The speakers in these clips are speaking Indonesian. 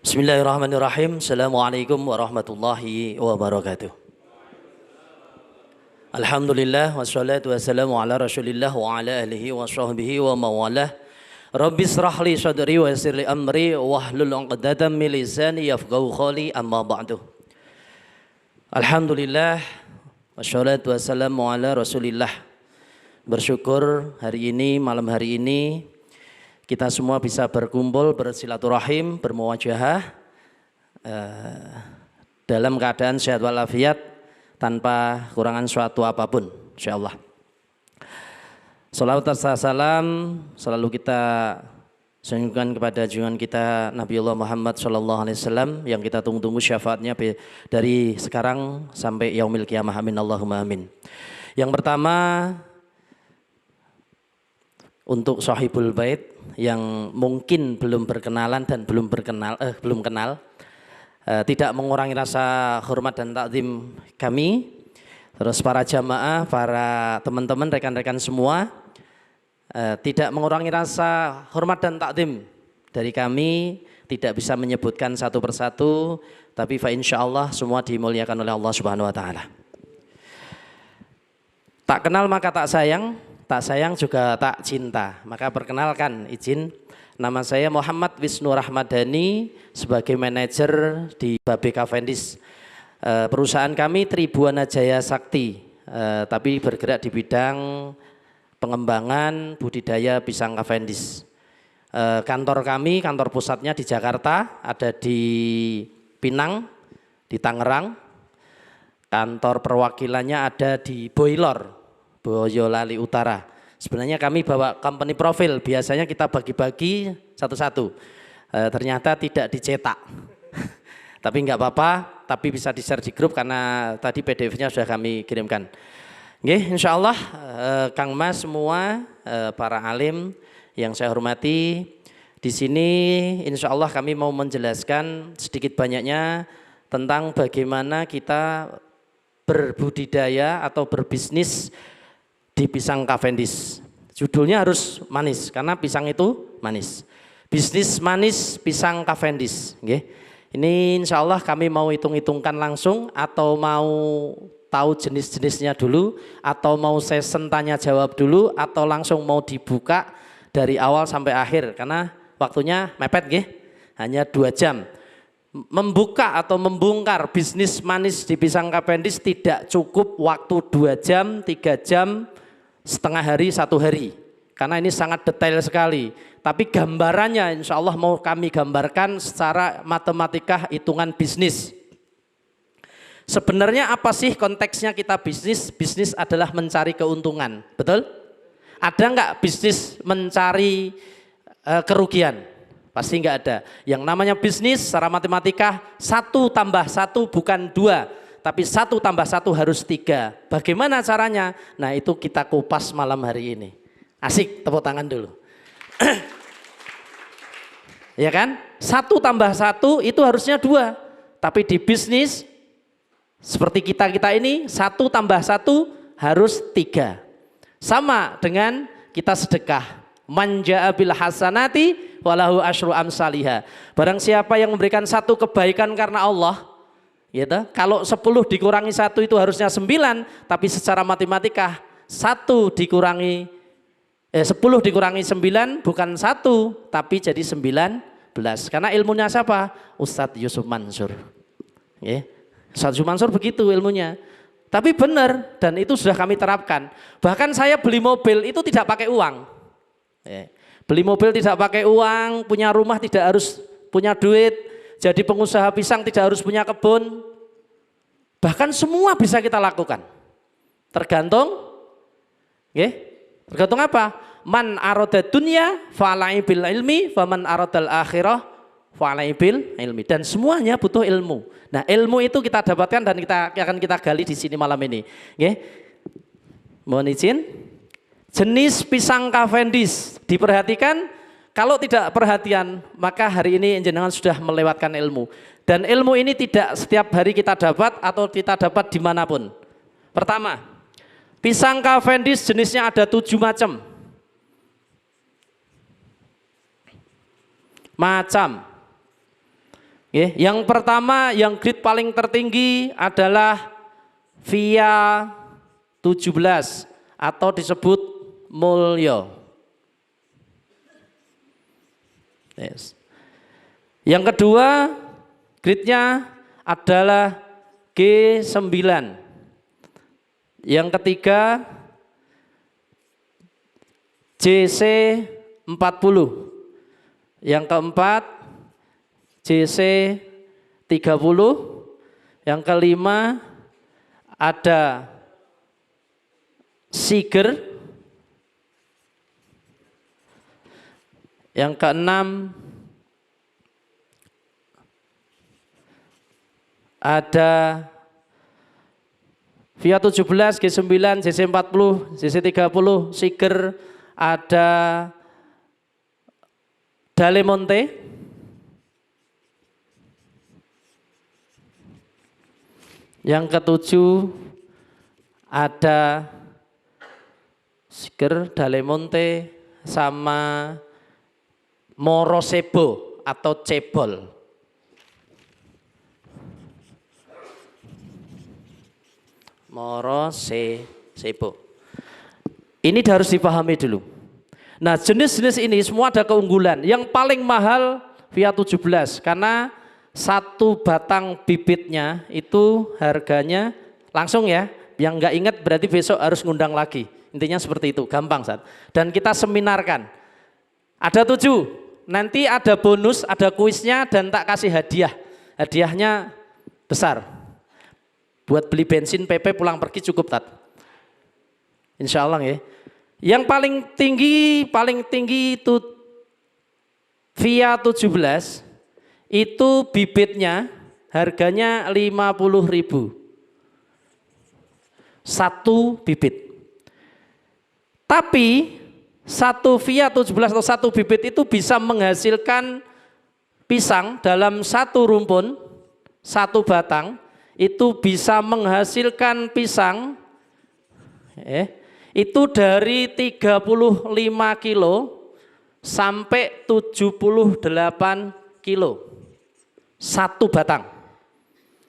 Bismillahirrahmanirrahim. Assalamualaikum warahmatullahi wabarakatuh. Alhamdulillah wassalatu wassalamu ala Rasulillah wa ala alihi wa sahbihi wa mawalah. Rabbi israh li sadri wa yassir li amri wahlul 'uqdatam min lisani yafqahu qawli, amma ba'du. Alhamdulillah wassalatu wassalamu ala Rasulillah. Bersyukur hari ini, malam hari ini kita semua bisa berkumpul, bersilaturahim, bermuwajahah dalam keadaan sehat walafiat tanpa kurangan suatu apapun, insyaallah. Salawat serta salam selalu kita sanjungkan kepada junjungan kita Nabiullah Muhammad SAW yang kita tunggu-tunggu syafaatnya dari sekarang sampai yaumil qiyamah. Amin Allahumma amin. Yang pertama, untuk sahibul bait yang mungkin belum berkenalan dan belum kenal, tidak mengurangi rasa hormat dan takzim kami. Terus para jamaah, para teman-teman, rekan-rekan semua, tidak mengurangi rasa hormat dan takzim dari kami. Tidak bisa menyebutkan satu persatu, tapi fa insyaallah semua dimuliakan oleh Allah Subhanahu wa taala. Tak kenal maka tak sayang juga tak cinta. Maka perkenalkan, izin, nama saya Muhammad Wisnu Rahmadani sebagai manajer di Babe Cavendish. Perusahaan kami Tribuana Jaya Sakti, tapi bergerak di bidang pengembangan budidaya pisang Cavendish. Kantor kami, kantor pusatnya di Jakarta, ada di Pinang, di Tangerang. Kantor perwakilannya ada di Boyolali Utara. Sebenarnya kami bawa company profil, biasanya kita bagi-bagi satu-satu. Ternyata tidak dicetak. Tapi enggak apa-apa, tapi bisa di-share di grup karena tadi PDF-nya sudah kami kirimkan. Nggih, insyaallah Kang Mas semua, para alim yang saya hormati, di sini insyaallah kami mau menjelaskan sedikit banyaknya tentang bagaimana kita berbudidaya atau berbisnis di pisang Cavendish. Judulnya harus manis karena pisang itu manis. Bisnis manis pisang Cavendish. Ini insya Allah kami mau hitung-hitungkan langsung, atau mau tahu jenis-jenisnya dulu, atau mau session tanya jawab dulu, atau langsung mau dibuka dari awal sampai akhir karena waktunya mepet, hanya 2 jam. Membuka atau membongkar bisnis manis di pisang Cavendish tidak cukup waktu 2 jam, 3 jam, setengah hari, 1 hari, karena ini sangat detail sekali. Tapi gambarannya insya Allah mau kami gambarkan secara matematika hitungan bisnis. Sebenarnya apa sih konteksnya kita bisnis? Bisnis adalah mencari keuntungan, betul? Ada enggak bisnis mencari kerugian? Pasti enggak ada. Yang namanya bisnis secara matematika 1 tambah 1 bukan 2. Tapi 1 tambah 1 harus 3. Bagaimana caranya? Nah itu kita kupas malam hari ini. Asik, tepuk tangan dulu. Ya kan? 1 tambah 1 itu harusnya 2. Tapi di bisnis seperti kita ini 1 tambah 1 harus 3. Sama dengan kita sedekah. Man jaa bil hasanati walahu asyru amsalihha. Barang siapa yang memberikan 1 kebaikan karena Allah, gitu. Kalau 10 dikurangi 1 itu harusnya 9, tapi secara matematika 10 dikurangi 9 bukan 1, tapi jadi 19. Karena ilmunya siapa? Ustadz Yusuf Mansur. Ustadz Yusuf Mansur begitu ilmunya. Tapi benar, dan itu sudah kami terapkan. Bahkan saya beli mobil itu tidak pakai uang. Beli mobil tidak pakai uang, punya rumah tidak harus punya duit, jadi pengusaha pisang tidak harus punya kebun. Bahkan semua bisa kita lakukan. Tergantung tergantung apa? Man arada dunya fa'alai bil ilmi, faman aradal akhirah fa'alai bil ilmi. Dan semuanya butuh ilmu. Nah, ilmu itu kita dapatkan dan akan kita gali di sini malam ini. Mohon izin. Jenis pisang Cavendish diperhatikan. Kalau tidak perhatian, maka hari ini jenengan sudah melewatkan ilmu. Dan ilmu ini tidak setiap hari kita dapat atau kita dapat dimanapun. Pertama, pisang Cavendish jenisnya ada 7 macam. Yang pertama, yang grade paling tertinggi adalah VIA 17 atau disebut Mulyo. Yang kedua, grade-nya adalah G9. Yang ketiga, JC40. Yang keempat, JC30. Yang kelima, ada Siger. Yang keenam, ada VIA 17, G9, JC40, JC30, Siger, ada Dalemonte. Yang ketujuh ada Siger, Dalemonte, sama Morosebo atau cebol. Morosebo. Ini harus dipahami dulu. Nah, jenis-jenis ini semua ada keunggulan. Yang paling mahal VIA 17 karena satu batang bibitnya itu harganya langsung ya. Yang nggak ingat berarti besok harus ngundang lagi. Intinya seperti itu, gampang Sat. Dan kita seminarkan. Ada 7. Nanti ada bonus, ada kuisnya dan tak kasih hadiah. Hadiahnya besar. Buat beli bensin PP pulang pergi cukup Tat. Insya Allah ya. Yang paling tinggi itu VIA 17 itu bibitnya harganya 50.000. Satu bibit. Tapi satu VIA 17 atau satu bibit itu bisa menghasilkan pisang dalam satu rumpun, satu batang, itu bisa menghasilkan pisang itu dari 35 kilo sampai 78 kilo. Satu batang.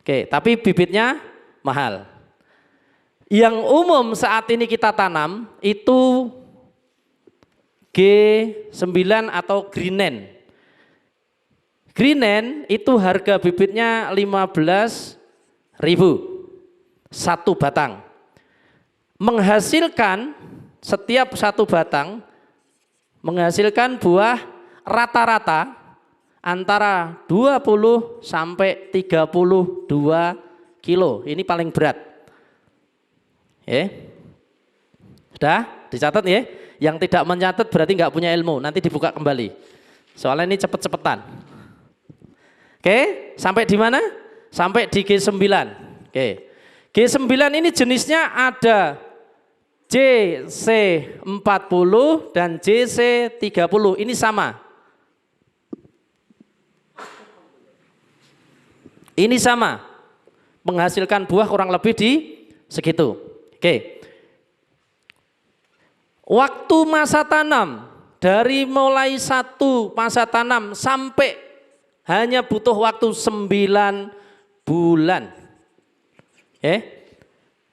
Oke, tapi bibitnya mahal. Yang umum saat ini kita tanam itu G9 atau Greenen. Greenen itu harga bibitnya 15.000 satu batang. Menghasilkan setiap satu batang menghasilkan buah rata-rata antara 20 sampai 32 kilo. Ini paling berat. Sudah dicatat ya. Yang tidak mencatat berarti nggak punya ilmu. Nanti dibuka kembali. Soalnya ini cepet-cepetan. Oke, sampai di mana? Sampai di G9. Oke. G9 ini jenisnya ada JC40 dan JC30. Ini sama. Ini sama. Menghasilkan buah kurang lebih di segitu. Oke. Waktu masa tanam dari mulai satu masa tanam sampai hanya butuh waktu 9 bulan.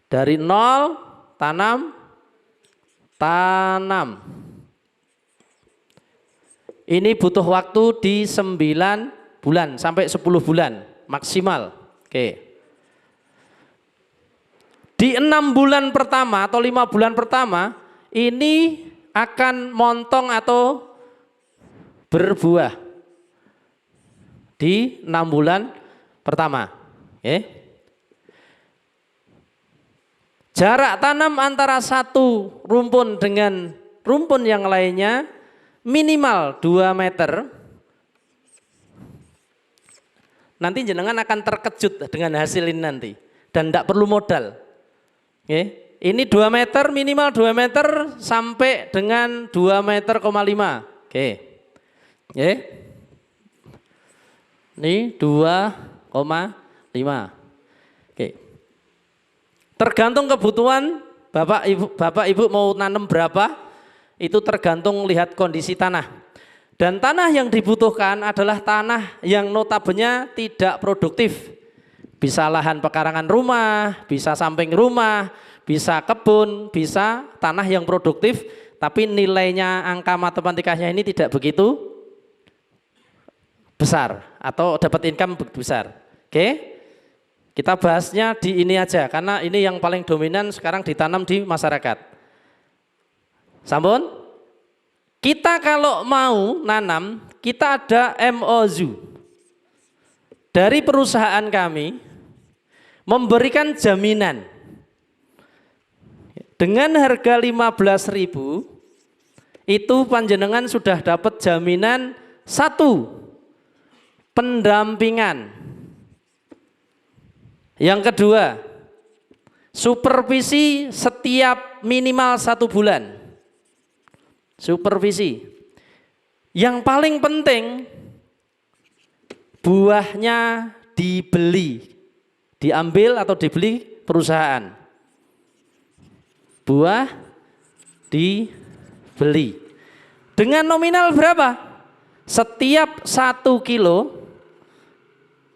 Dari nol tanam. Ini butuh waktu di 9 bulan sampai 10 bulan maksimal. Oke. Di 6 bulan pertama atau 5 bulan pertama ini akan montong atau berbuah di 6 bulan pertama. Jarak tanam antara satu rumpun dengan rumpun yang lainnya minimal 2 meter. Nanti jenengan akan terkejut dengan hasil ini nanti dan tidak perlu modal. Ini 2 meter, minimal 2 meter sampai dengan 2,5 meter. Ini 2,5. Tergantung kebutuhan Bapak Ibu mau nanam berapa, itu tergantung lihat kondisi tanah. Dan tanah yang dibutuhkan adalah tanah yang notabene tidak produktif. Bisa lahan pekarangan rumah, bisa samping rumah, bisa kebun, bisa tanah yang produktif, tapi nilainya angka matematikanya ini tidak begitu besar atau dapat income besar. Oke? Kita bahasnya di ini aja karena ini yang paling dominan sekarang ditanam di masyarakat. Sampun? Kita kalau mau nanam, kita ada MOU dari perusahaan kami memberikan jaminan dengan harga 15.000 itu panjenengan sudah dapat jaminan satu pendampingan. Yang kedua, supervisi setiap minimal 1 bulan. Supervisi. Yang paling penting, buahnya dibeli, diambil atau dibeli perusahaan. Buah dibeli. Dengan nominal berapa? Setiap 1 kilo,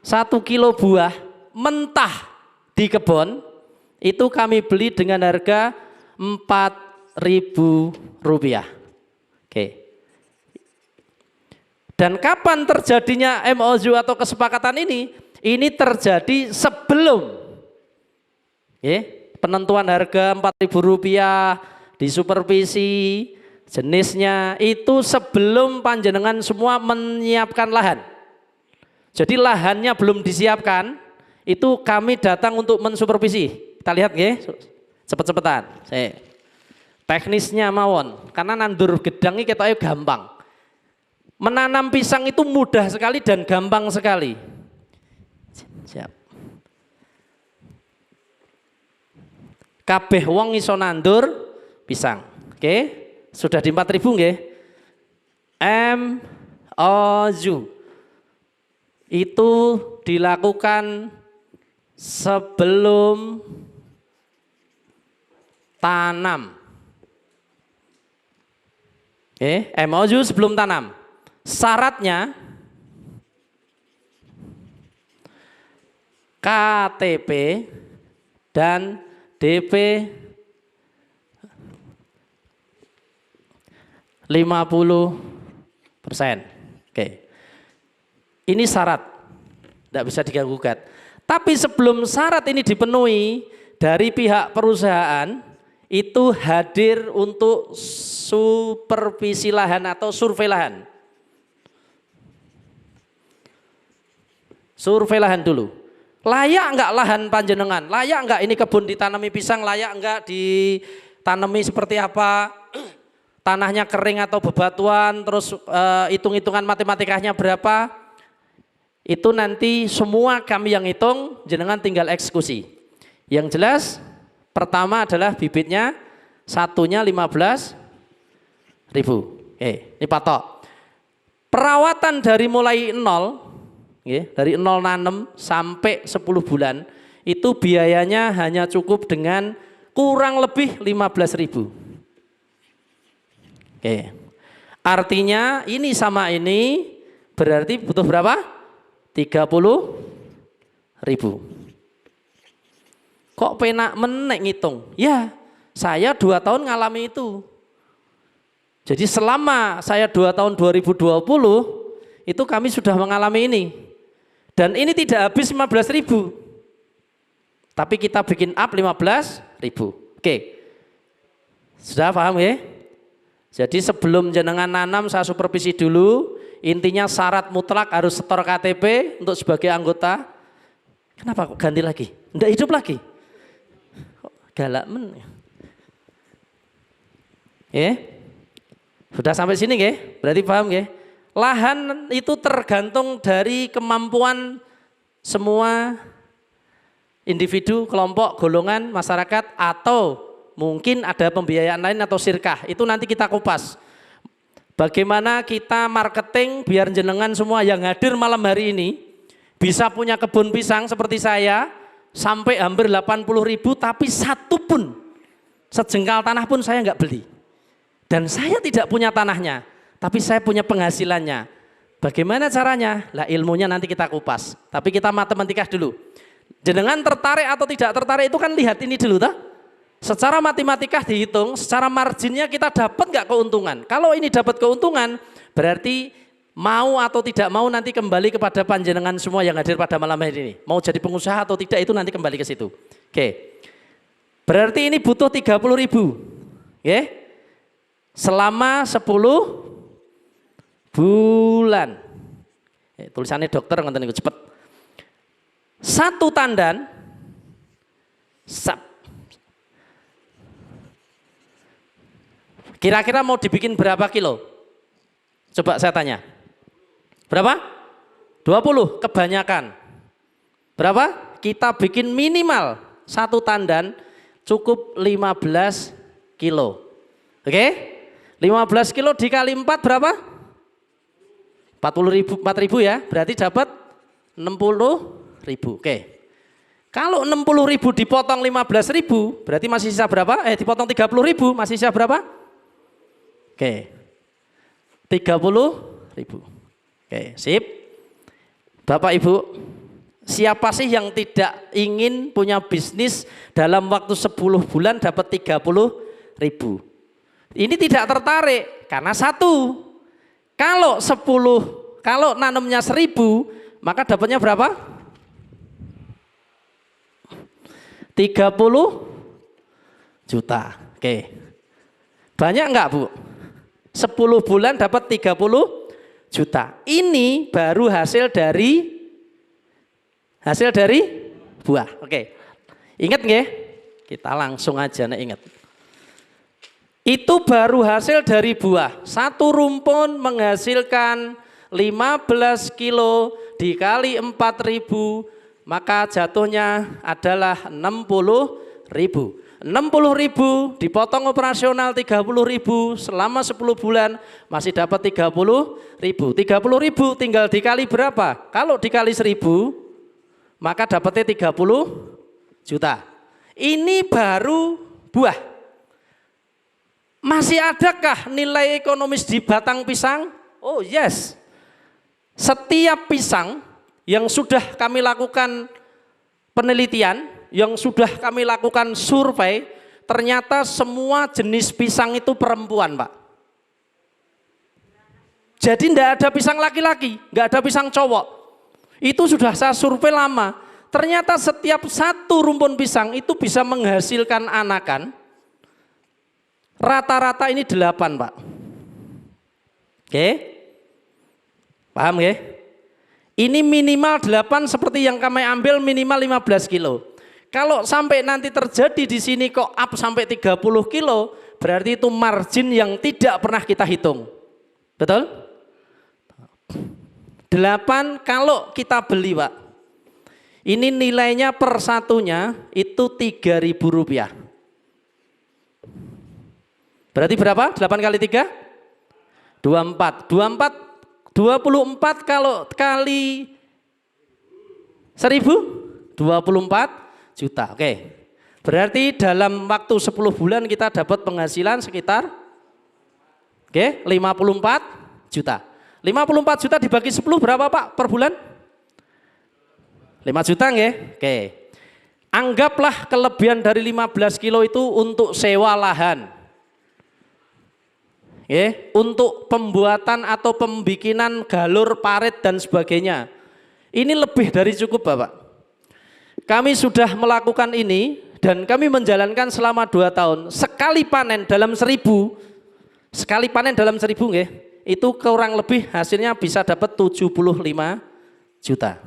1 kilo buah mentah di kebun itu kami beli dengan harga Rp4.000. Oke. Dan kapan terjadinya MOU atau kesepakatan ini? Ini terjadi sebelum penentuan harga Rp4.000, disupervisi jenisnya itu sebelum panjenengan semua menyiapkan lahan. Jadi lahannya belum disiapkan. Itu kami datang untuk mensupervisi. Kita lihat nggih, cepet-cepetan. Teknisnya mawon, karena nandur gedang ini kita gampang. Menanam pisang itu mudah sekali dan gampang sekali. Siap. Kabeh wong iso nandur pisang. Oke, sudah di 4.000 nggih. MOU itu dilakukan sebelum tanam. MOU sebelum tanam. Syaratnya KTP dan DP 50%. Oke. Ini syarat. Tidak bisa diganggu-gugat. Tapi sebelum syarat ini dipenuhi, dari pihak perusahaan itu hadir untuk supervisi lahan atau survei lahan. Survei lahan dulu. Layak enggak lahan panjenengan? Layak enggak ini kebun ditanami pisang? Layak enggak ditanami seperti apa? Tanahnya kering atau bebatuan? Terus hitung-hitungan matematikanya berapa? Itu nanti semua kami yang hitung, jenengan tinggal eksekusi. Yang jelas pertama adalah bibitnya satunya 15.000. Ini patok. Perawatan dari mulai nol, dari nol nanam sampai 10 bulan itu biayanya hanya cukup dengan kurang lebih 15.000. Artinya ini sama ini berarti butuh berapa? 30.000. Kok penak menek ngitung? Ya, saya 2 tahun ngalami itu. Jadi selama saya 2 tahun 2020 itu kami sudah mengalami ini. Dan ini tidak habis 15.000. Tapi kita bikin up 15.000. Oke. Sudah paham ya? Jadi sebelum jenengan nanam saya supervisi dulu. Intinya syarat mutlak harus setor KTP untuk sebagai anggota. Kenapa kok ganti lagi? Enggak hidup lagi? Kok galak men? Sudah sampai sini nggih? Berarti paham nggih? Lahan itu tergantung dari kemampuan semua individu, kelompok, golongan, masyarakat atau mungkin ada pembiayaan lain atau sirkah. Itu nanti kita kupas. Bagaimana kita marketing biar jenengan semua yang hadir malam hari ini bisa punya kebun pisang seperti saya sampai hampir 80.000 tapi satu pun sejengkal tanah pun saya nggak beli. Dan saya tidak punya tanahnya. tapi saya punya penghasilannya. Bagaimana caranya? Lah ilmunya nanti kita kupas. Tapi kita matematika dulu. Jenengan tertarik atau tidak tertarik itu kan lihat ini dulu toh. Secara matematika dihitung, secara marginnya kita dapat nggak keuntungan. Kalau ini dapat keuntungan, berarti mau atau tidak mau nanti kembali kepada panjenengan semua yang hadir pada malam hari ini. Mau jadi pengusaha atau tidak itu nanti kembali ke situ. Oke. Berarti ini butuh 30.000. Oke. Selama 10 bulan. Tulisannya dokter ngoten niku cepet. Satu tandan kira-kira mau dibikin berapa kilo? Coba saya tanya. Berapa? 20, kebanyakan. Berapa? Kita bikin minimal satu tandan cukup 15 kilo. Oke? 15 kilo dikali 4 berapa? 40.000, 4.000 ya, berarti dapat 60.000. Oke. Kalau 60.000 dipotong 15.000, berarti masih sisa berapa? Dipotong 30.000, masih sisa berapa? Oke. 30.000. Oke, sip. Bapak Ibu, siapa sih yang tidak ingin punya bisnis dalam waktu 10 bulan dapat 30.000? Ini tidak tertarik karena satu. Kalau nanamnya 1.000, maka dapatnya berapa? 30 juta. Oke. Banyak enggak, Bu? 10 bulan dapat 30 juta. Ini baru hasil dari buah. Oke. Ingat nggih? Kita langsung aja nek ingat. Itu baru hasil dari buah. Satu rumpun menghasilkan 15 kilo dikali 4.000, maka jatuhnya adalah 60.000. 60.000 dipotong operasional 30.000 selama 10 bulan masih dapat 30.000. 30.000 tinggal dikali berapa? Kalau dikali 1.000 maka dapatnya 30 juta. Ini baru buah. Masih adakah nilai ekonomis di batang pisang? Oh yes. Setiap pisang yang sudah kami lakukan penelitian, yang sudah kami lakukan survei, ternyata semua jenis pisang itu perempuan, Pak. Jadi tidak ada pisang laki-laki, nggak ada pisang cowok. Itu sudah saya survei lama. Ternyata setiap satu rumpun pisang itu bisa menghasilkan anakan. Rata-rata ini 8, Pak. Oke? Paham ya? Ini minimal 8 seperti yang kami ambil minimal 15 kilo. Kalau sampai nanti terjadi di sini kok up sampai 30 kilo, berarti itu margin yang tidak pernah kita hitung. Betul? 8 kalau kita beli, Pak. Ini nilainya per satunya itu Rp3.000. Berarti berapa? 8 kali 3? 24. 24 kalau kali 1.000? 24 juta. Oke. Berarti dalam waktu 10 bulan kita dapat penghasilan sekitar 54 juta. 54 juta dibagi 10 berapa, Pak, per bulan? 5 juta nggih? Oke. Anggaplah kelebihan dari 15 kilo itu untuk sewa lahan. Untuk pembuatan atau pembikinan galur, parit dan sebagainya. Ini lebih dari cukup, Bapak. Kami sudah melakukan ini dan kami menjalankan selama 2 tahun. Sekali panen dalam 1.000, nggih, itu kurang lebih hasilnya bisa dapat 75 juta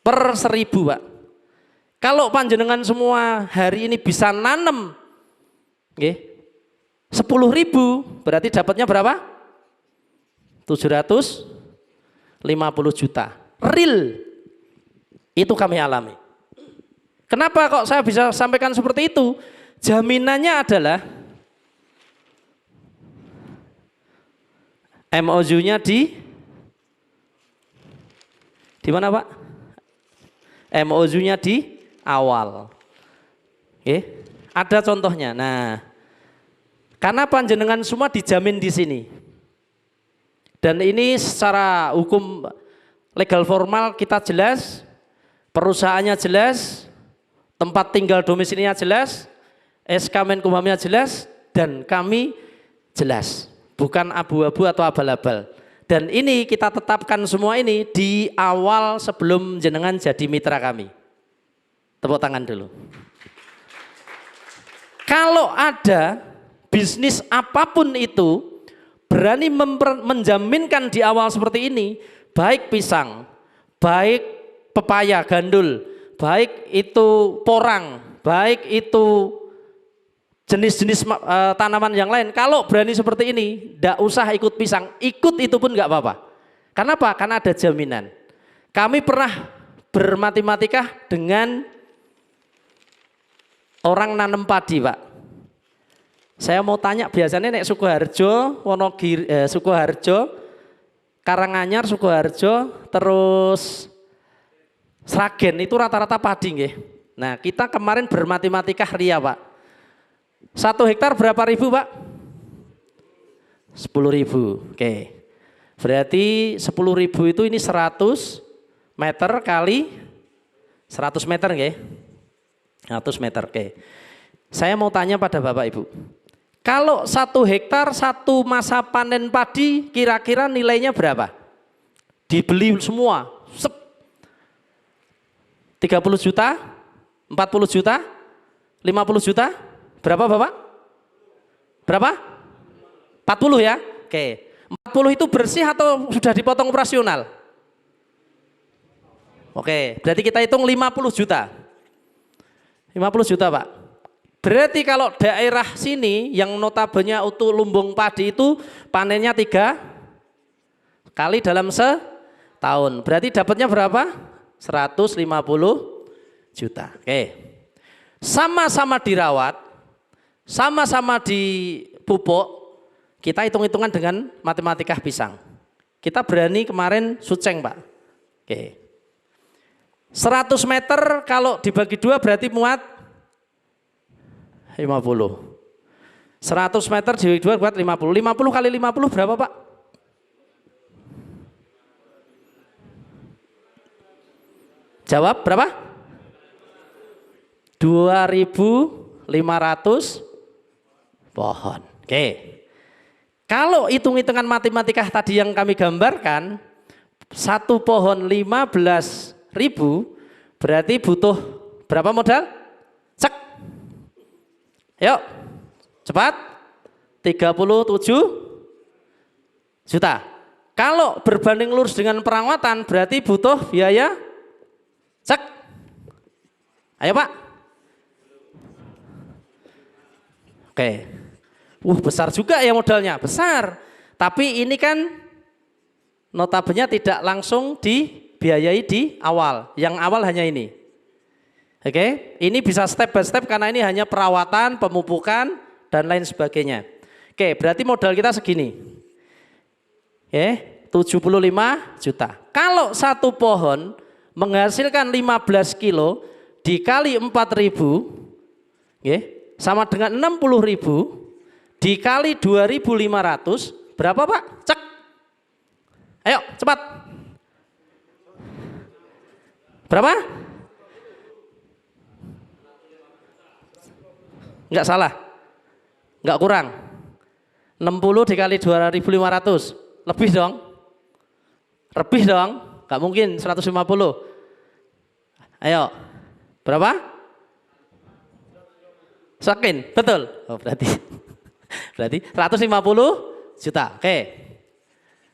per 1.000, Pak. Kalau panjenengan semua hari ini bisa nanem, nggih, 10.000 berarti dapatnya berapa? 750 juta. Real. Itu kami alami. Kenapa kok saya bisa sampaikan seperti itu? Jaminannya adalah MOU-nya di mana, Pak? MOU-nya di awal. Ada contohnya. Nah, karena panjenengan semua dijamin di sini. Dan ini secara hukum legal formal kita jelas, perusahaannya jelas, tempat tinggal domisilinya jelas, SK Menkumhamnya jelas, dan kami jelas, bukan abu-abu atau abal-abal. Dan ini kita tetapkan semua ini di awal sebelum jenengan jadi mitra kami. Tepuk tangan dulu. Kalau ada bisnis apapun itu berani menjaminkan di awal seperti ini, baik pisang, baik pepaya gandul, baik itu porang, baik itu jenis-jenis tanaman yang lain, kalau berani seperti ini, tidak usah ikut pisang, ikut itu pun nggak apa-apa. Kenapa? Karena ada jaminan. Kami pernah bermatematika dengan orang nanam padi, Pak. Saya mau tanya, biasanya nek Sukoharjo, Sukoharjo, Karanganyar, Sukoharjo, terus Sragen itu rata-rata padi nggih. Nah, kita kemarin bermatematika ria, Pak. 1 hektar berapa ribu, Pak? 10.000. Oke. Berarti 10.000 itu ini 100 meter kali 100 meter nggih. 100 meter. Oke. Saya mau tanya pada Bapak Ibu. Kalau 1 hektar satu masa panen padi kira-kira nilainya berapa? Dibeli semua. 30 juta? 40 juta? 50 juta? Berapa Bapak? Berapa? 40 ya? Oke. 40 itu bersih atau sudah dipotong operasional? Oke, berarti kita hitung 50 juta. 50 juta, Pak. Berarti kalau daerah sini yang notabene untuk lumbung padi itu panennya 3 kali dalam setahun. Berarti dapatnya berapa? 150 juta. Oke. Sama-sama dirawat, sama-sama dipupuk, kita hitung-hitungan dengan matematika pisang. Kita berani kemarin suceng, Pak. Oke. 100 meter kalau dibagi 2 berarti muat 50. 100 meter dibagi 2 buat 50. 50 kali 50 berapa, Pak? Jawab berapa? 2.500 pohon. Oke. Kalau hitung-hitungan matematika tadi yang kami gambarkan, 1 pohon 15.000 berarti butuh berapa modal? Cek. Yuk, cepat. 37 juta. Kalau berbanding lurus dengan perawatan berarti butuh biaya cek. Ayo Pak. Oke. Besar juga ya modalnya, besar. Tapi ini kan notabene tidak langsung dibiayai di awal. Yang awal hanya ini. Oke, ini bisa step by step karena ini hanya perawatan, pemupukan, dan lain sebagainya. Oke, berarti modal kita segini. Oke, 75 juta. Kalau 1 pohon menghasilkan 15 kilo dikali 4.000, oke, sama dengan 60.000 dikali 2.500, berapa Pak? Cek. Ayo, cepat. Berapa? Enggak salah, enggak kurang. 60 dikali 2.500, lebih dong. Lebih dong, enggak mungkin 150. Ayo, berapa? Sakin, betul. Oh, berarti 150 juta. Oke.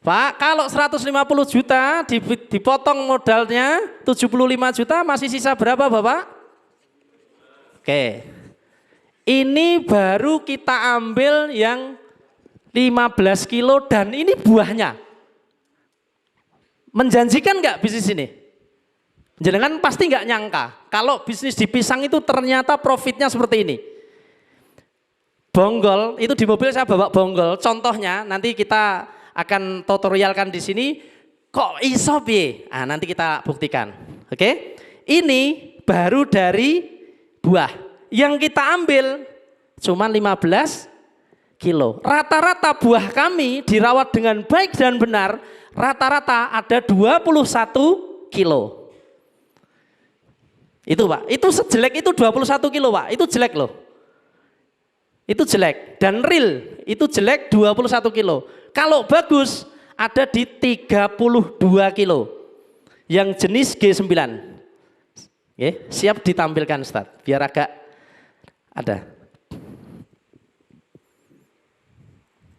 Pak, kalau 150 juta dipotong modalnya 75 juta masih sisa berapa Bapak? Oke. Ini baru kita ambil yang 15 kilo dan ini buahnya. Menjanjikan nggak bisnis ini? Jangan pasti nggak nyangka kalau bisnis di pisang itu ternyata profitnya seperti ini. Bonggol itu di mobil saya bawa bonggol. Contohnya nanti kita akan tutorialkan di sini. Kok iso piye? Ah, nanti kita buktikan. Oke? Ini baru dari buah. Yang kita ambil cuma 15 kilo. Rata-rata buah kami dirawat dengan baik dan benar, rata-rata ada 21 kilo. Itu Pak, itu sejelek itu 21 kilo Pak, itu jelek loh. Itu jelek, dan real itu jelek 21 kilo. Kalau bagus ada di 32 kilo. Yang jenis G9. Oke, siap ditampilkan Ustaz, biar agak ada.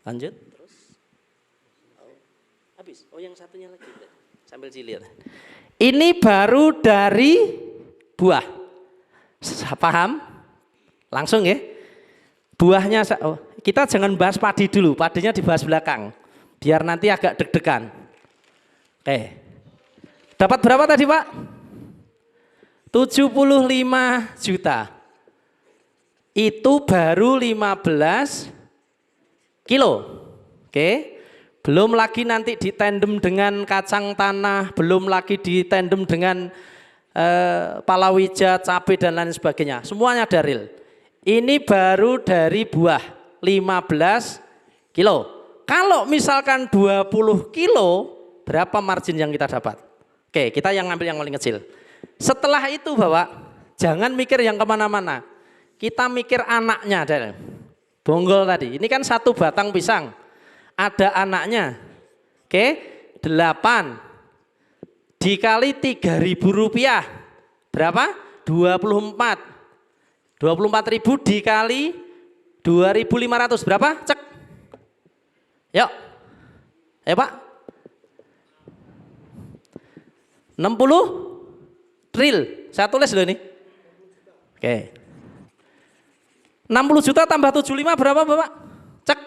Lanjut terus. Habis. Oh, yang satunya lagi. Sambil dilihat. Ini baru dari buah. Paham? Langsung ya. Buahnya, kita jangan bahas padi dulu, padinya dibahas belakang. Biar nanti agak deg-degan. Oke. Dapat berapa tadi Pak? 75 juta. Itu baru 15 kilo. Oke. Belum lagi nanti ditandem dengan kacang tanah, belum lagi ditandem dengan palawija, cabai dan lain sebagainya. Semuanya ada real. Ini baru dari buah 15 kilo. Kalau misalkan 20 kilo, berapa margin yang kita dapat? Oke, kita yang ngambil yang paling kecil. Setelah itu Bapak, jangan mikir yang kemana-mana. Kita mikir anaknya. Bonggol tadi, ini kan satu batang pisang. Ada anaknya. Oke, 8 dikali 3.000 rupiah. Berapa? 24. 24.000 dikali 2.500 berapa? Cek. Yuk. Ayo Pak. 60 tril. Saya tulis loh ini. Oke. 60 juta tambah 75 berapa Bapak? Cek.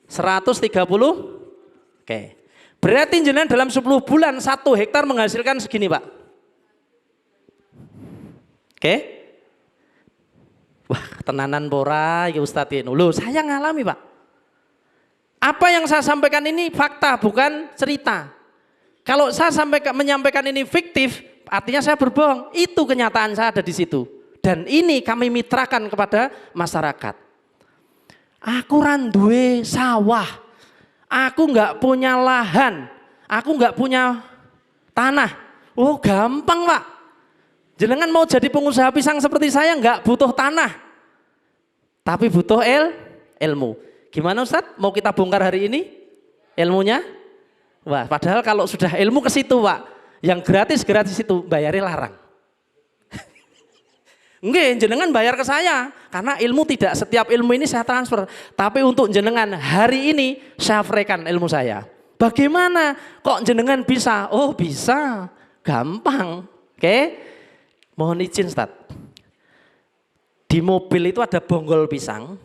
130. Oke. Berarti jenengan dalam 10 bulan 1 hektar menghasilkan segini Pak. Oke. Wah, tenanan pora ya Ustadz ini. Loh, saya ngalami Pak. Apa yang saya sampaikan ini fakta, bukan cerita. Kalau saya menyampaikan ini fiktif, artinya saya berbohong. Itu kenyataan saya ada di situ. Dan ini kami mitrakan kepada masyarakat. Aku randuwe sawah. Aku nggak punya lahan. Aku nggak punya tanah. Oh, gampang Pak. Jenengan mau jadi pengusaha pisang seperti saya nggak butuh tanah, tapi butuh ilmu. Gimana Ustadz? Mau kita bongkar hari ini ilmunya? Wah, padahal kalau sudah ilmu ke situ Pak, yang gratis itu bayarnya larang. Enggak, jenengan bayar ke saya karena ilmu tidak setiap ilmu ini saya transfer, tapi untuk jenengan hari ini saya freekan ilmu saya. Bagaimana kok jenengan bisa? Oh bisa, gampang. Oke. Mohon izin Ustaz, di mobil itu ada bonggol pisang,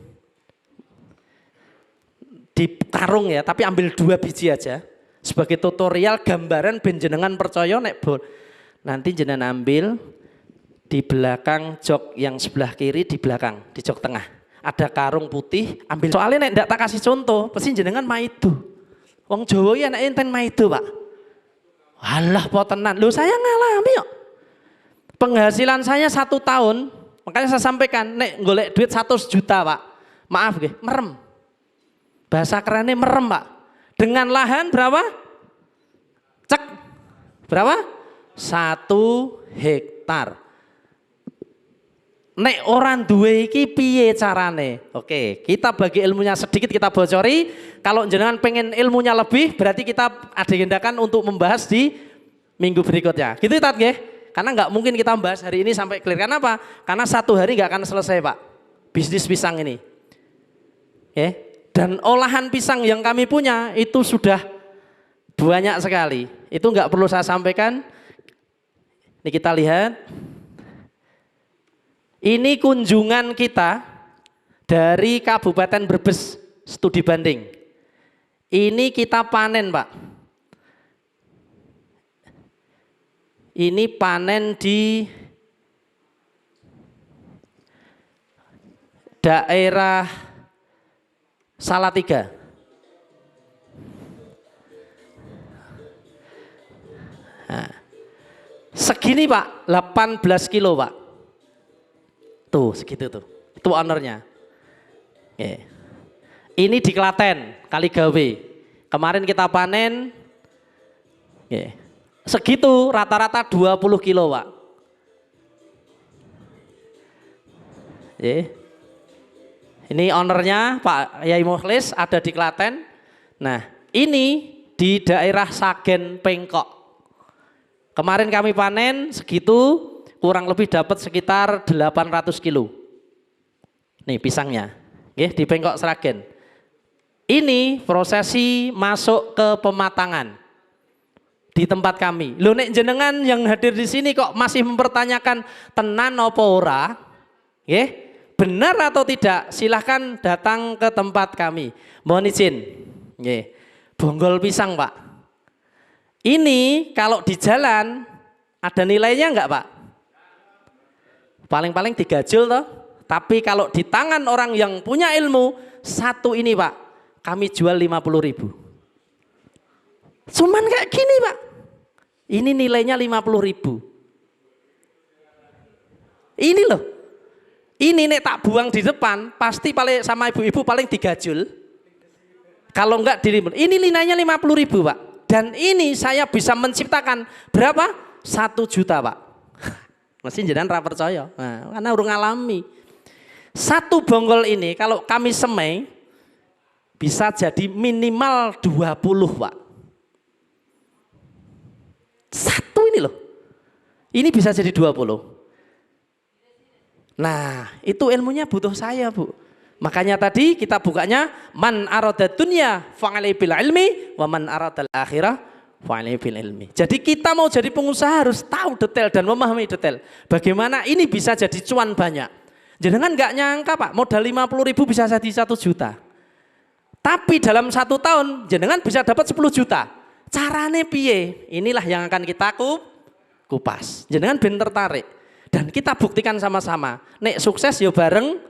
di karung ya, tapi ambil 2 biji aja, sebagai tutorial gambaran ben jenengan percaya nek nanti jenengan ambil di belakang jok yang sebelah kiri, di belakang, di jok tengah, ada karung putih, ambil, soalnya nek ndak tak kasih contoh, pasti jenengan maido, wong Jawa ya nek enten maido Pak, alah potenan, loh saya ngalami yuk. Penghasilan saya 1 tahun, makanya saya sampaikan, nek golek duit 100 juta Pak, maaf nggih, merem. Bahasa kerennya merem Pak. Dengan lahan berapa? Cek, berapa? 1 hektar. Nek orang duwe iki piye carane? Oke, kita bagi ilmunya sedikit kita bocori. Kalau jenengan pengen ilmunya lebih, berarti kita agendakan untuk membahas di minggu berikutnya. Gitu Tat nggih? Karena nggak mungkin kita bahas hari ini sampai clear. Kenapa? Karena 1 hari nggak akan selesai Pak, bisnis pisang ini. Dan olahan pisang yang kami punya itu sudah banyak sekali. Itu nggak perlu saya sampaikan. Ini kita lihat. Ini kunjungan kita dari Kabupaten Brebes, studi banding. Ini kita panen Pak. Ini panen di daerah Salatiga. Nah, segini Pak, 18 kilo Pak. Tuh segitu tuh, itu ownernya. Ini di Klaten, Kaligawe. Kemarin kita panen segitu rata-rata 20 kilo Pak. Ini ownernya Pak Yai Mukhlis ada di Klaten. Nah ini di daerah Sagen Pengkok. Kemarin kami panen segitu, kurang lebih dapat sekitar 800 kilo. Nih pisangnya, di Pengkok Sragen. Ini prosesi masuk ke pematangan di tempat kami. Loh nek jenengan yang hadir di sini kok masih mempertanyakan tenan apa ora? Benar atau tidak? Silahkan datang ke tempat kami. Mohon izin. Bonggol pisang Pak. Ini kalau di jalan ada nilainya enggak Pak? Paling-paling 3 jul toh. Tapi kalau di tangan orang yang punya ilmu, satu ini Pak, kami jual 50.000. Cuman kayak gini Pak. Ini nilainya 50.000. Ini loh. Ini nek tak buang di depan, pasti paling sama ibu-ibu paling 3 jul. Kalau enggak dilimpun. Ini nilainya 50.000 Pak. Dan ini saya bisa menciptakan berapa? 1 juta Pak. Masih jenengan ra percaya. Nah, karena urung ngalami. Satu bonggol ini kalau kami semai bisa jadi minimal 20 Pak. Satu ini loh. Ini bisa jadi 20. Nah, itu ilmunya butuh saya, Bu. Makanya tadi kita bukanya man arada dunya fa'alai bil ilmi wa man aradal akhirah fa'alai bil ilmi. Jadi kita mau jadi pengusaha harus tahu detail dan memahami detail. Bagaimana ini bisa jadi cuan banyak. Jangan nggak nyangka Pak, modal 50.000 bisa jadi 1 juta. Tapi dalam 1 tahun jenengan bisa dapat 10 juta. Carane piye? Inilah yang akan kita kupas. Jenengan ben tertarik. Dan kita buktikan sama-sama. Nek sukses ya bareng.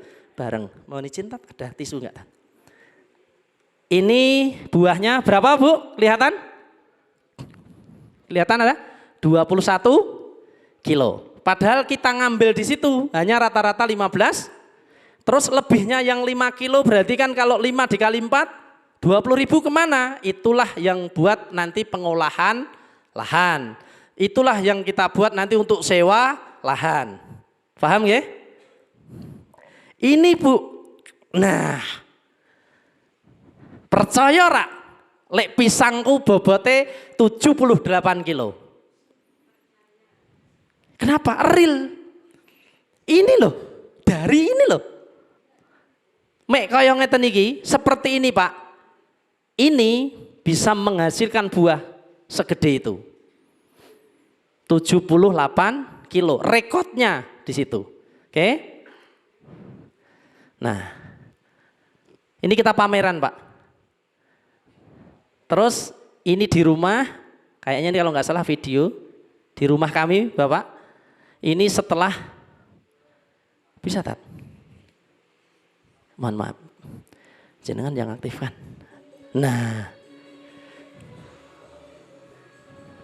Mohon izin Tat, ada tisu enggak? Ini buahnya berapa Bu? Kelihatan? Kelihatan ada? 21 kilo. Padahal kita ngambil di situ hanya rata-rata 15. Terus lebihnya yang 5 kilo berarti kan kalau 5 dikali 4, 20.000 kemana? Itulah yang buat nanti pengolahan lahan. Itulah yang kita buat nanti untuk sewa lahan. Paham ya? Ini Bu. Nah, percaya rak? Lek pisangku bobote 78 kilo. Kenapa? Real. Ini loh, dari ini loh. Mek kaya ngeten iki, seperti ini Pak. Ini bisa menghasilkan buah segede itu. 78 kilo, rekodnya di situ. Oke. Nah, ini kita pameran Pak. Terus ini di rumah, kayaknya ini kalau nggak salah video di rumah kami Bapak. Ini setelah bisa Tat. Mohon maaf, jenengan yang aktifkan. Nah,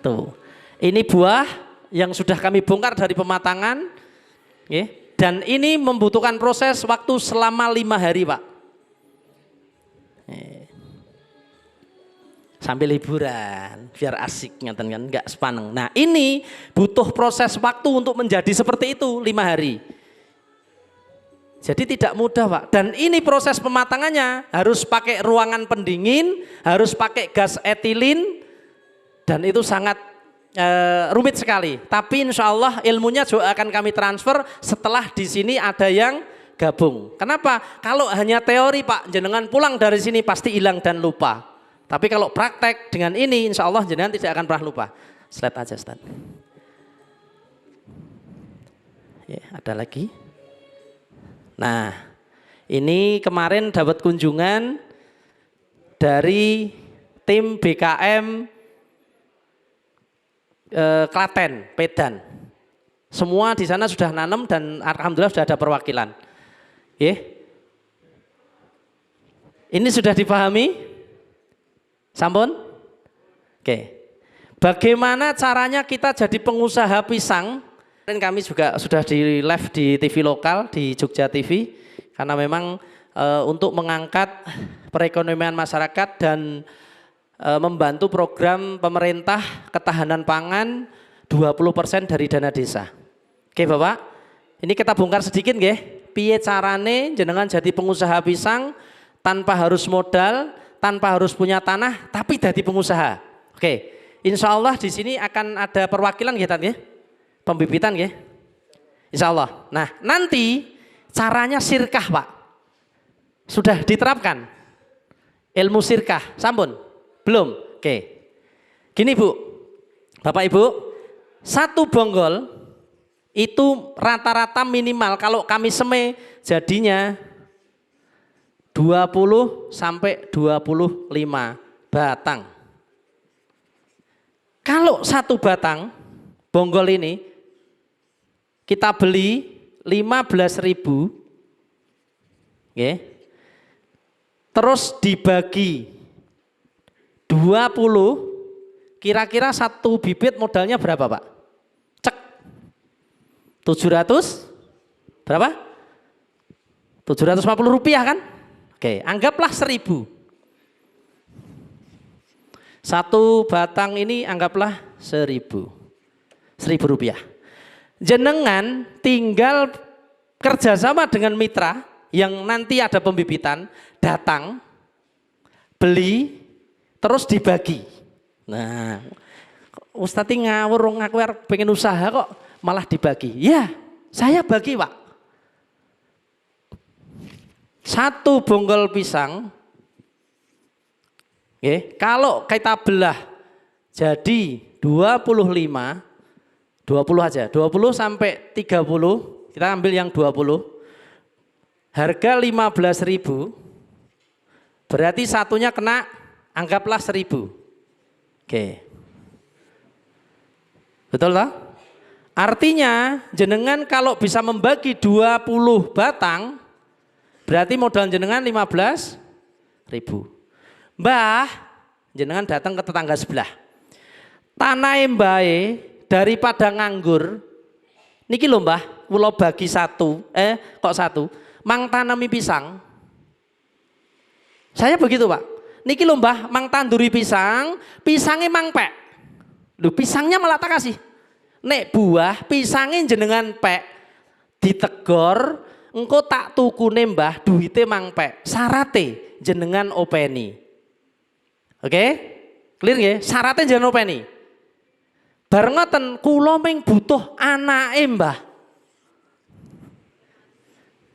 tuh, ini buah yang sudah kami bongkar dari pematangan, dan ini membutuhkan proses waktu selama 5 hari Pak. Sambil liburan, biar asik ngeten kan, nggak sepaneng. Nah ini butuh proses waktu untuk menjadi seperti itu 5 hari. Jadi tidak mudah Pak. Dan ini proses pematangannya harus pakai ruangan pendingin, harus pakai gas etilin, dan itu sangat rumit sekali. Tapi insya Allah ilmunya juga akan kami transfer setelah di sini ada yang gabung. Kenapa? Kalau hanya teori Pak, jenengan pulang dari sini pasti hilang dan lupa. Tapi kalau praktek dengan ini insya Allah jenengan tidak akan pernah lupa. Slide aja Ustaz. Ya, ada lagi. Nah, ini kemarin dapat kunjungan dari tim BKM Klaten, Pedan. Semua di sana sudah nanam dan alhamdulillah sudah ada perwakilan. Ini sudah dipahami? Sampun? Oke. Bagaimana caranya kita jadi pengusaha pisang? Dan kami juga sudah di live di TV lokal di Jogja TV karena memang untuk mengangkat perekonomian masyarakat dan membantu program pemerintah ketahanan pangan 20% dari dana desa. Oke Bapak, ini kita bongkar sedikit nggih. Piye carane jenengan jadi pengusaha pisang tanpa harus modal, tanpa harus punya tanah, tapi jadi pengusaha. Oke, insya Allah di sini akan ada perwakilan nggih nggih, pembibitan nggih. Insya Allah. Nah nanti caranya sirkah Pak, sudah diterapkan ilmu sirkah, sampun? Belum? Oke. Gini Bu, Bapak Ibu, satu bonggol itu rata-rata minimal kalau kami seme jadinya 20 sampai 25 batang. Kalau satu batang bonggol ini kita beli 15.000, okay, terus dibagi 20, kira-kira satu bibit modalnya berapa Pak? 700 berapa? 750 rupiah kan? Oke, anggaplah 1.000. Satu batang ini anggaplah 1.000 rupiah. Jenengan tinggal kerjasama dengan mitra yang nanti ada pembibitan, datang, beli, terus dibagi. Nah, Ustadz ngawur, ngaku pengen usaha kok malah dibagi. Ya, saya bagi Pak. Satu bonggol pisang, kalau kita belah jadi 25, 20 aja, 20 sampai 30, kita ambil yang 20, harga 15.000, berarti satunya kena, anggaplah 1.000. Oke. Betul tak? Artinya jenengan kalau bisa membagi 20 batang berarti modal jenengan 15.000. Mbah, jenengan datang ke tetangga sebelah. Tanah mbae daripada nganggur. Niki lho Mbah, kula bagi satu, kok satu, mang tanami pisang. Saya begitu Pak. Niki lho Mbah, mang tanduri pisang, pisangnya mang pek. Loh, pisangnya malah tak kasih. Nek buah pisangin jenengan pek ditegor, engko tak tukune Mbah duite mang pek. Sarate jenengan openi. Oke? Clear nggih? Sarate jenengan openi. Bar ngoten kula ming butuh anake Mbah.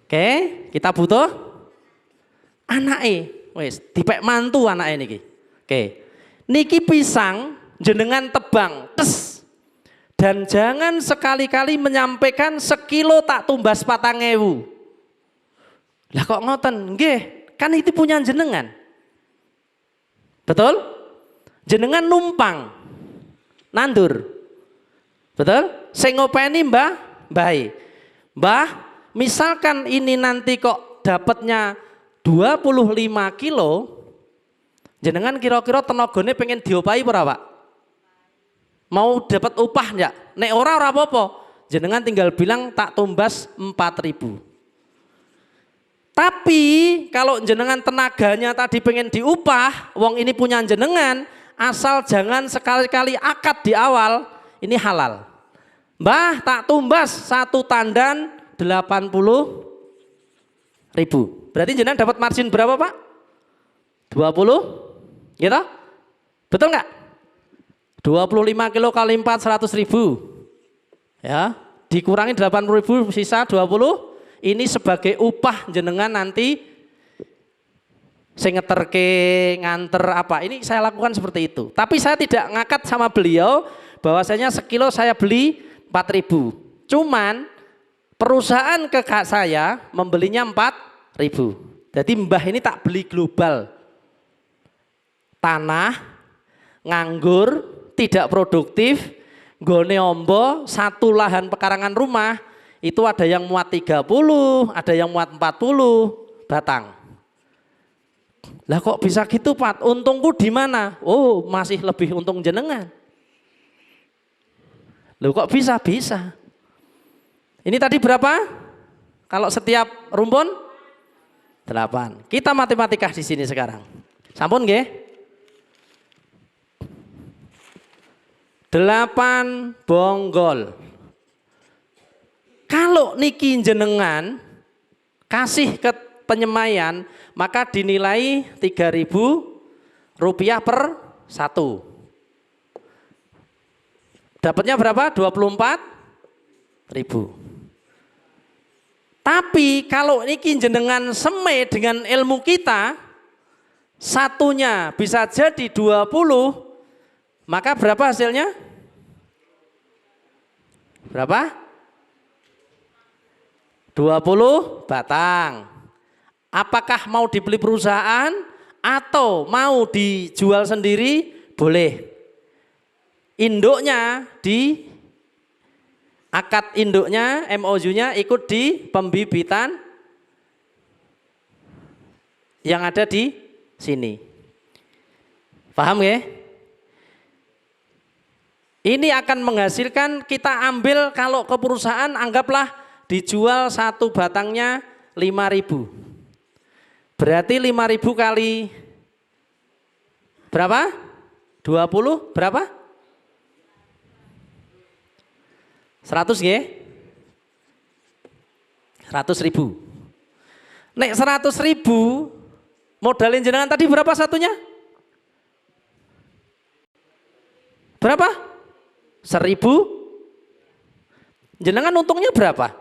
Oke, kita butuh anake. Wis dipek mantu anake niki. Oke. Niki pisang jenengan tebang, tes. Dan jangan sekali-kali menyampaikan sekilo tak tumbas 4.000. Lah kok ngoten? Nggih, kan itu punya jenengan. Betul? Jenengan numpang nandur. Betul? Sing ngopeni Mbah, baik. Mbah, misalkan ini nanti kok dapatnya 25 kilo, jenengan kira-kira tenagane pengen diopahi ora Pak? Mau dapat upah enggak? Nek ora apa-apa. Jenengan tinggal bilang tak tumbas 4.000. Tapi kalau jenengan tenaganya tadi pengen diupah, wong ini punya jenengan, asal jangan sekali-kali akad di awal, ini halal. Mbah tak tumbas satu tandan 80.000. Berarti jenengan dapat margin berapa Pak? 20? Gitu? Betul nggak? 25 kilo kali 4, 100.000. Ya, dikurangi 80.000 sisa 20. Ini sebagai upah jenengan nanti saya ngeterke nganter apa. Ini saya lakukan seperti itu. Tapi saya tidak ngakat sama beliau bahwasanya sekilo saya beli 4.000. Cuman perusahaan ke saya membelinya 4.000. Jadi Mbah ini tak beli global. Tanah nganggur, tidak produktif, gone ombo, satu lahan pekarangan rumah itu ada yang muat 30, ada yang muat 40 batang. Lah kok bisa gitu Pak? Untungku di mana? Oh, masih lebih untung jenengan. Loh kok bisa? Bisa. Ini tadi berapa? Kalau setiap rumpun 8. Kita matematika di sini sekarang. Sampun nggih? 8 bonggol. Kalau niki jenengan kasih ke penyemaian, maka dinilai Rp3.000 per 1. Dapatnya berapa? 24.000. Tapi kalau niki jenengan semai dengan ilmu kita, satunya bisa jadi 20, maka berapa hasilnya? Berapa? 20 batang. Apakah mau dibeli perusahaan atau mau dijual sendiri? Boleh. Induknya di akad induknya, MOU-nya ikut di pembibitan yang ada di sini. Paham ya? Ini akan menghasilkan, kita ambil kalau ke perusahaan anggaplah dijual satu batangnya 5.000. Berarti 5.000 kali berapa? 20 berapa? 100 ya? 100.000. Nek 100.000 modalin jenengan tadi berapa satunya? Berapa? 1.000. Jenengan untungnya berapa?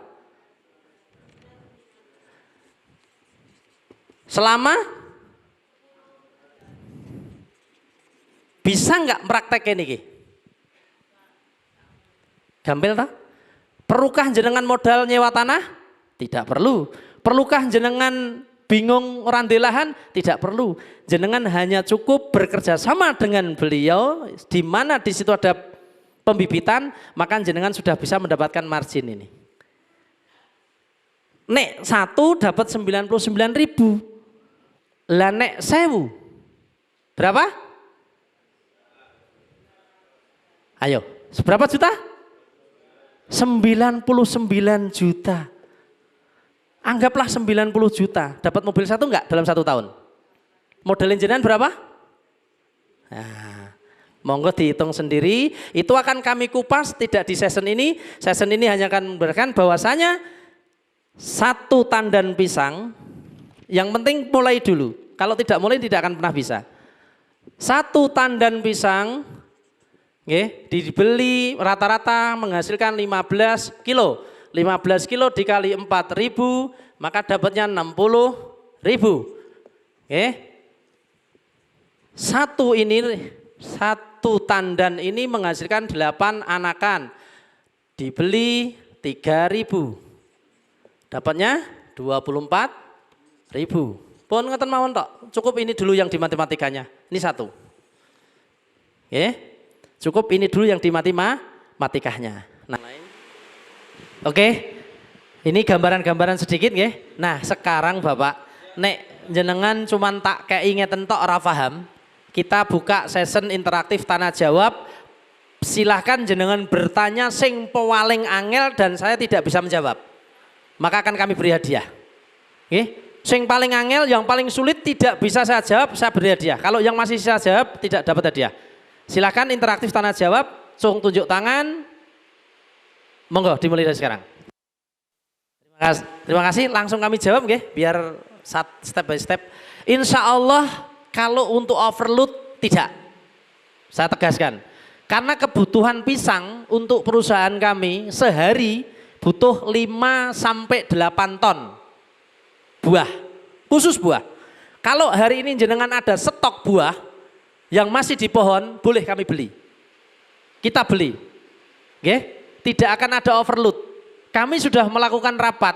Selama bisa nggak praktek ini? Gampil tak? Perlukah jenengan modal nyewa tanah? Tidak perlu. Perlukah jenengan bingung orang di lahan? Tidak perlu. Jenengan hanya cukup bekerja sama dengan beliau, di mana di situ ada pembibitan, maka jenengan sudah bisa mendapatkan margin ini. Nek 1 dapat 99.000. Lah nek 1.000 berapa? Ayo, seberapa juta? 99 juta. Anggaplah 90 juta. Dapat mobil satu enggak dalam 1 tahun? Modalin jenengan berapa? Nah, monggo dihitung sendiri. Itu akan kami kupas tidak di session ini. Session ini hanya akan memberikan bahwasanya satu tandan pisang, yang penting mulai dulu. Kalau tidak mulai tidak akan pernah bisa. Satu tandan pisang dibeli rata-rata menghasilkan 15 kilo. 15 kilo dikali 4.000 maka dapatnya 60.000. Satu tandan ini menghasilkan 8 anakan. Dibeli 3.000. Dapatnya 24.000. Pun ngeten mawon tok. Cukup ini dulu yang di matematikanya. Ini satu. Cukup ini dulu yang di matematikanya. Nah, oke. Ini gambaran-gambaran sedikit nggih. Nah, sekarang Bapak, nek jenengan cuman tak kayak ngeten tok ora paham, kita buka session interaktif tanya jawab. Silahkan jenengan bertanya sing paling angel dan saya tidak bisa menjawab. Maka akan kami beri hadiah. Sing paling angel, yang paling sulit tidak bisa saya jawab, saya beri hadiah. Kalau yang masih saya jawab tidak dapat hadiah. Silakan interaktif tanya jawab, tunjuk tangan. Monggo dimulai dari sekarang. Terima kasih, langsung kami jawab nggih, biar step by step. Insya Allah kalau untuk overload tidak. Saya tegaskan. Karena kebutuhan pisang untuk perusahaan kami sehari butuh 5 sampai 8 ton. Buah, khusus buah. Kalau hari ini jenengan ada stok buah yang masih di pohon, boleh kami beli. Kita beli. Tidak akan ada overload. Kami sudah melakukan rapat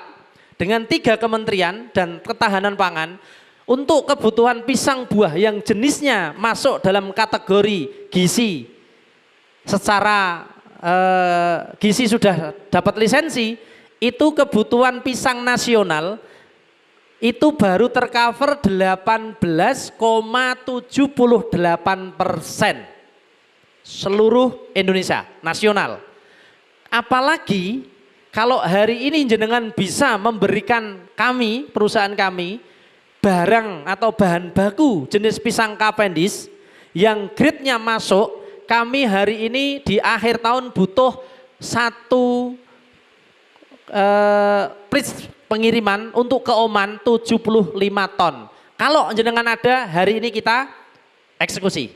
dengan 3 kementerian dan ketahanan pangan untuk kebutuhan pisang buah yang jenisnya masuk dalam kategori gizi. Secara gizi sudah dapat lisensi, itu kebutuhan pisang nasional itu baru tercover 18,78% seluruh Indonesia nasional. Apalagi kalau hari ini jenengan bisa memberikan kami, perusahaan kami, barang atau bahan baku jenis pisang Cavendish yang grade-nya masuk, kami hari ini di akhir tahun butuh satu pengiriman untuk ke Oman 75 ton. Kalau jenengan ada, hari ini kita eksekusi.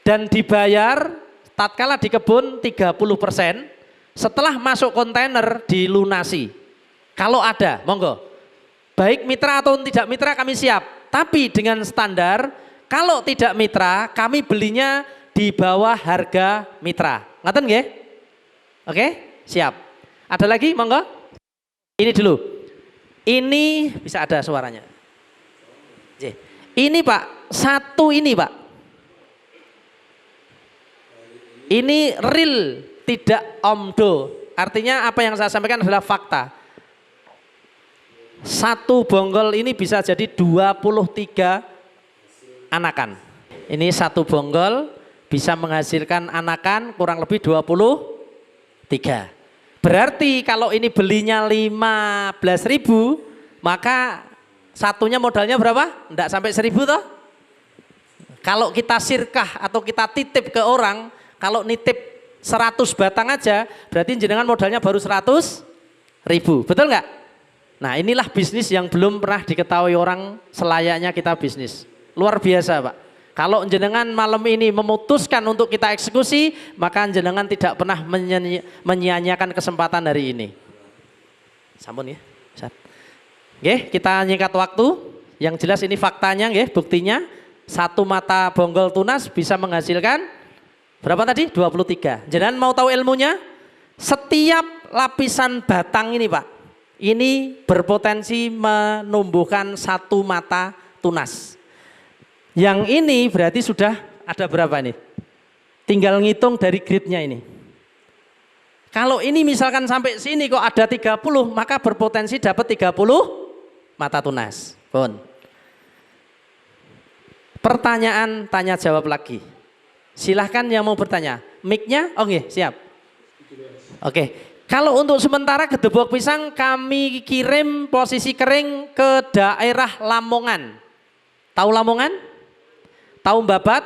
Dan dibayar tatkala di kebun 30%, setelah masuk kontainer dilunasi. Kalau ada, monggo. Baik mitra atau tidak mitra kami siap. Tapi dengan standar, kalau tidak mitra, kami belinya di bawah harga mitra. Ngaten nggih? Oke, siap. Ada lagi, monggo? Ini dulu. Ini bisa ada suaranya. Ini Pak, satu ini Pak. Ini real, tidak omdo. Artinya apa yang saya sampaikan adalah fakta. Satu bonggol ini bisa jadi 23 anakan. Ini satu bonggol bisa menghasilkan anakan kurang lebih 23. Berarti kalau ini belinya 15.000, maka satunya modalnya berapa? Enggak sampai 1.000 toh? Kalau kita sirkah atau kita titip ke orang, kalau nitip 100 batang aja, berarti jenengan modalnya baru 100.000. Betul nggak? Nah inilah bisnis yang belum pernah diketahui orang selayaknya kita bisnis. Luar biasa Pak. Kalau jenengan malam ini memutuskan untuk kita eksekusi, maka jenengan tidak pernah menyia-nyiakan kesempatan hari ini. Sampun ya. Oke, kita nyikat waktu. Yang jelas ini faktanya, nggih, buktinya satu mata bonggol tunas bisa menghasilkan berapa tadi? 23. Jenengan mau tahu ilmunya? Setiap lapisan batang ini Pak, ini berpotensi menumbuhkan satu mata tunas. Yang ini berarti sudah ada berapa nih? Tinggal ngitung dari gridnya ini. Kalau ini misalkan sampai sini kok ada 30, maka berpotensi dapat 30 mata tunas. Pun. Pertanyaan tanya jawab lagi. Silahkan yang mau bertanya. Mic-nya? Oke, siap. Oke. Kalau untuk sementara gedebok pisang kami kirim posisi kering ke daerah Lamongan. Tahu Lamongan? Tahu Babat?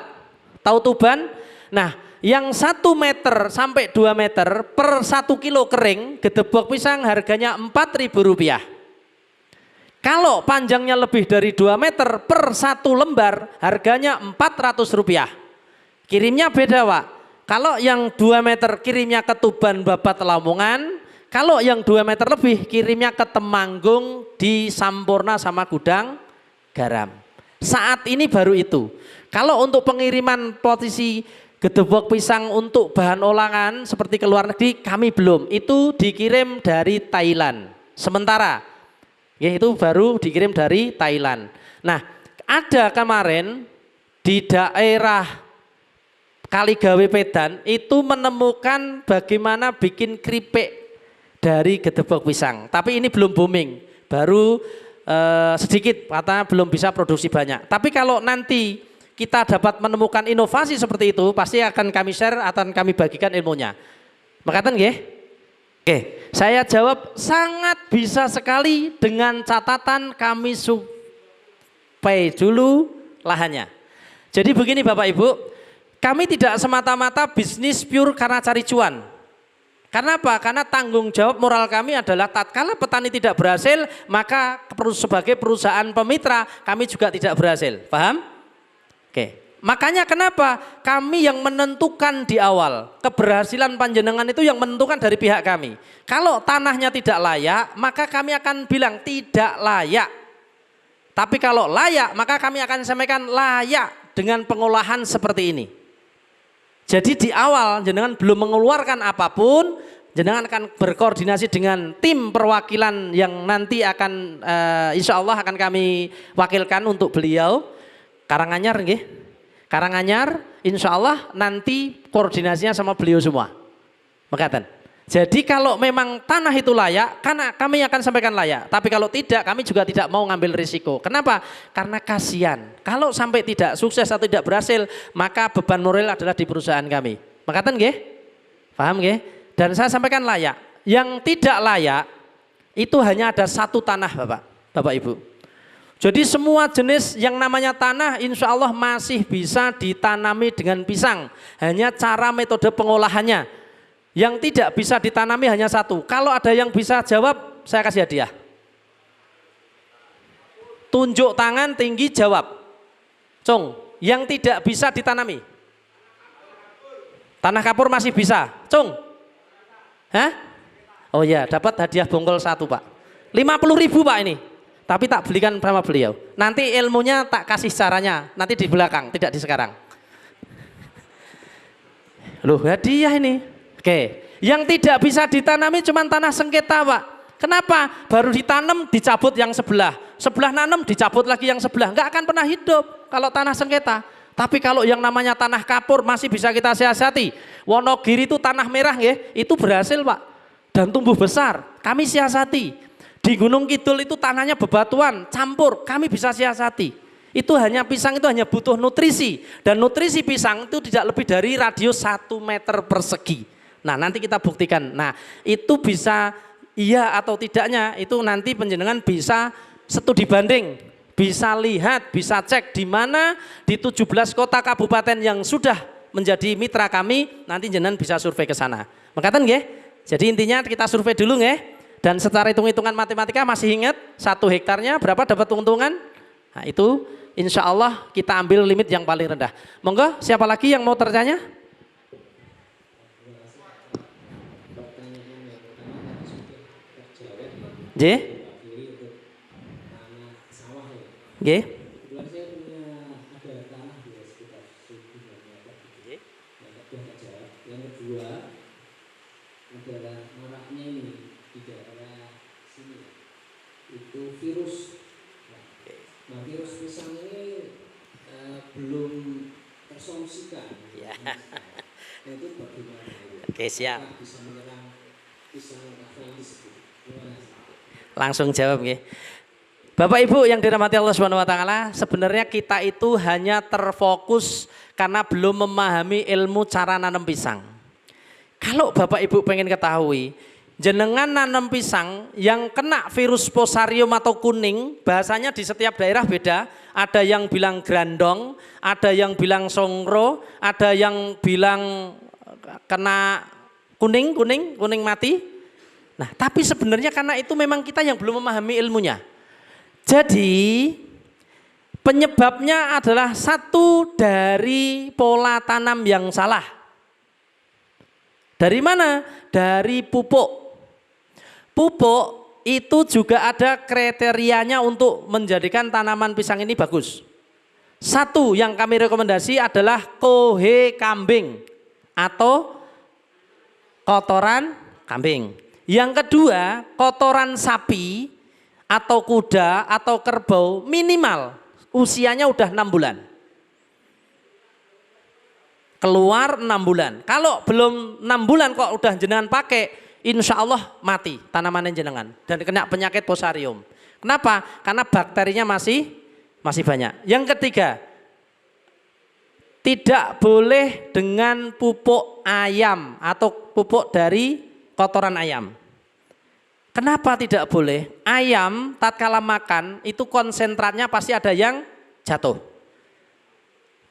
Tahu Tuban? Nah, yang 1 meter sampai 2 meter per 1 kilo kering, gedebok pisang harganya Rp4.000. Kalau panjangnya lebih dari 2 meter per 1 lembar, harganya Rp400. Kirimnya beda Pak. Kalau yang 2 meter kirimnya ke Tuban, Babat, Lamongan. Kalau yang 2 meter lebih kirimnya ke Temanggung di Sampurna sama Gudang Garam. Saat ini baru itu. Kalau untuk pengiriman posisi gedebok pisang untuk bahan olahan seperti ke luar negeri kami belum. Itu dikirim dari Thailand. Sementara ya itu baru dikirim dari Thailand. Nah, ada kemarin di daerah Kaligawe Pedan itu menemukan bagaimana bikin keripik dari gedebok pisang. Tapi ini belum booming, baru sedikit, katanya belum bisa produksi banyak. Tapi kalau nanti kita dapat menemukan inovasi seperti itu, pasti akan kami share, akan kami bagikan ilmunya. Makatan nggih? Oke, saya jawab sangat bisa sekali dengan catatan kami survei dulu lahannya. Jadi begini Bapak Ibu, kami tidak semata-mata bisnis pure karena cari cuan. Karena apa? Karena tanggung jawab moral kami adalah tatkala petani tidak berhasil, maka sebagai perusahaan pemitra kami juga tidak berhasil. Paham? Oke. Makanya kenapa kami yang menentukan di awal, keberhasilan panjenengan itu yang menentukan dari pihak kami. Kalau tanahnya tidak layak, maka kami akan bilang tidak layak. Tapi kalau layak, maka kami akan sampaikan layak dengan pengolahan seperti ini. Jadi di awal jenengan belum mengeluarkan apapun, jenengan akan berkoordinasi dengan tim perwakilan yang nanti akan insya Allah akan kami wakilkan untuk beliau. Karanganyar nggih. Karanganyar insya Allah nanti koordinasinya sama beliau semua. Makatan. Jadi kalau memang tanah itu layak, karena kami akan sampaikan layak. Tapi kalau tidak, kami juga tidak mau ngambil risiko. Kenapa? Karena kasihan. Kalau sampai tidak sukses atau tidak berhasil, maka beban moral adalah di perusahaan kami. Makatan nggih? Paham nggih? Dan saya sampaikan layak. Yang tidak layak itu hanya ada satu tanah Bapak Ibu. Jadi semua jenis yang namanya tanah insya Allah masih bisa ditanami dengan pisang. Hanya cara metode pengolahannya. Yang tidak bisa ditanami hanya satu. Kalau ada yang bisa jawab, saya kasih hadiah. Tunjuk tangan tinggi jawab. Cung, yang tidak bisa ditanami. Tanah kapur masih bisa. Cung. Hah? Oh ya, dapat hadiah bongkol 1 Pak. 50.000 Pak ini. Tapi tak belikan sama beliau. Nanti ilmunya tak kasih caranya. Nanti di belakang, tidak di sekarang. Loh hadiah ini. Oke. Yang tidak bisa ditanami cuma tanah sengketa Pak. Kenapa? Baru ditanam dicabut yang sebelah. Sebelah nanam dicabut lagi yang sebelah. Nggak akan pernah hidup kalau tanah sengketa. Tapi kalau yang namanya tanah kapur masih bisa kita siasati. Wonogiri itu tanah merah ya, itu berhasil Pak. Dan tumbuh besar. Kami siasati. Di Gunung Kidul itu tanahnya bebatuan, campur, kami bisa siasati. Itu hanya pisang itu hanya butuh nutrisi. Dan nutrisi pisang itu tidak lebih dari radius 1 meter persegi. Nah nanti kita buktikan. Nah itu bisa iya atau tidaknya itu nanti penjenengan bisa studi banding. Bisa lihat, bisa cek di mana di 17 kota kabupaten yang sudah menjadi mitra kami. Nanti jenengan bisa survei ke sana. Makatan nggih? Jadi intinya kita survei dulu nggih. Dan secara hitung-hitungan matematika masih ingat 1 hektarnya berapa dapat keuntungan? Nah itu insya Allah kita ambil limit yang paling rendah. Monggo siapa lagi yang mau tertanya? J? J? Virus. Nah, virus pisang ini belum tersolusikan. Ya. Nah, itu bagaimana? Oke, siap. Bisa menyerang pisang Cavendish. Langsung jawab nggih. Bapak Ibu yang dirahmati Allah Subhanahu wa taala, sebenarnya kita itu hanya terfokus karena belum memahami ilmu cara nanam pisang. Kalau Bapak Ibu pengen ketahui, jenengan nanam pisang yang kena virus Fusarium atau kuning, bahasanya di setiap daerah beda. Ada yang bilang grandong, ada yang bilang songro, ada yang bilang kena kuning mati. Nah, tapi sebenarnya karena itu memang kita yang belum memahami ilmunya. Jadi penyebabnya adalah satu dari pola tanam yang salah. Dari mana? Dari pupuk. Pupuk itu juga ada kriterianya untuk menjadikan tanaman pisang ini bagus. Satu yang kami rekomendasi adalah kohe kambing atau kotoran kambing. Yang kedua kotoran sapi atau kuda atau kerbau minimal usianya udah 6 bulan. Keluar 6 bulan. Kalau belum 6 bulan kok udah jenengan pakai, insya Allah mati tanaman jenengan dan kena penyakit Fusarium. Kenapa? Karena bakterinya masih banyak. Yang ketiga, tidak boleh dengan pupuk ayam atau pupuk dari kotoran ayam. Kenapa tidak boleh? Ayam tatkala makan itu konsentratnya pasti ada yang jatuh.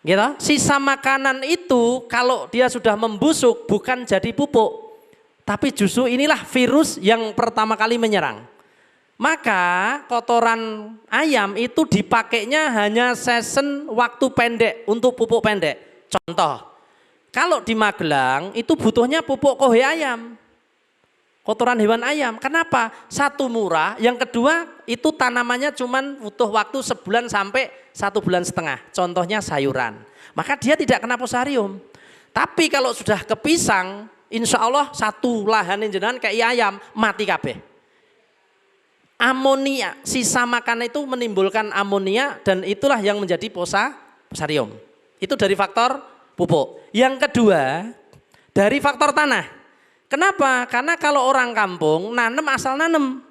Gitu? Sisa makanan itu kalau dia sudah membusuk bukan jadi pupuk. Tapi justru inilah virus yang pertama kali menyerang. Maka kotoran ayam itu dipakainya hanya season waktu pendek untuk pupuk pendek. Contoh, kalau di Magelang itu butuhnya pupuk kohe ayam. Kotoran hewan ayam. Kenapa? Satu murah, yang kedua itu tanamannya cuman butuh waktu sebulan sampai 1,5 bulan. Contohnya sayuran. Maka dia tidak kena Fusarium. Tapi kalau sudah ke pisang, insya Allah satu lahan jenengan kayak ayam mati kabeh. Amonia, sisa makan itu menimbulkan amonia dan itulah yang menjadi Fusarium. Itu dari faktor pupuk. Yang kedua dari faktor tanah. Kenapa? Karena kalau orang kampung nanem asal nanem.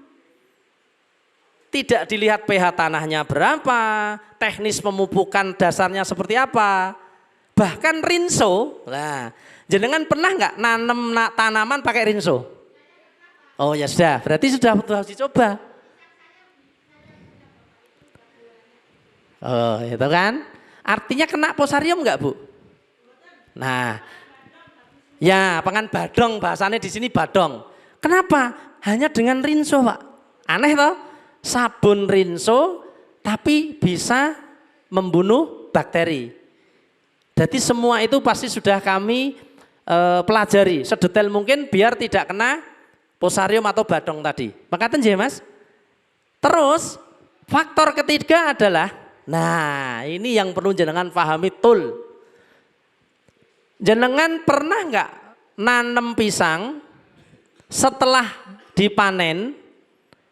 Tidak dilihat pH tanahnya berapa, teknis pemupukan dasarnya seperti apa. Bahkan rinso. Nah, jenengan pernah nggak nanem tanaman pakai rinso? Oh ya sudah, berarti sudah harus dicoba. Oh, itu kan. Artinya kena posarium enggak, Bu? Nah, ya pangan badong, bahasanya di sini badong. Kenapa? Hanya dengan rinso, Pak. Aneh toh? Sabun rinso tapi bisa membunuh bakteri. Jadi semua itu pasti sudah kami pelajari sedetail mungkin biar tidak kena posarium atau badong tadi. Makaten nggih, Mas? Terus faktor ketiga adalah, nah ini yang perlu jenengan pahami tul. Jenengan pernah nggak nanam pisang setelah dipanen,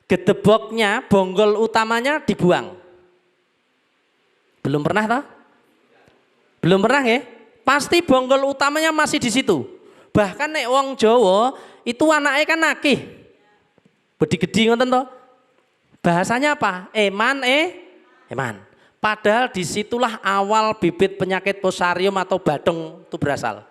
gedeboknya, bonggol utamanya dibuang? Belum pernah toh? Belum pernah ya? Pasti bonggol utamanya masih di situ. Bahkan nek wong Jawa itu anaknya kan nakih. Gede-gede ngoten toh. Bahasanya apa? Eman. Padahal disitulah awal bibit penyakit posarium atau badong itu berasal.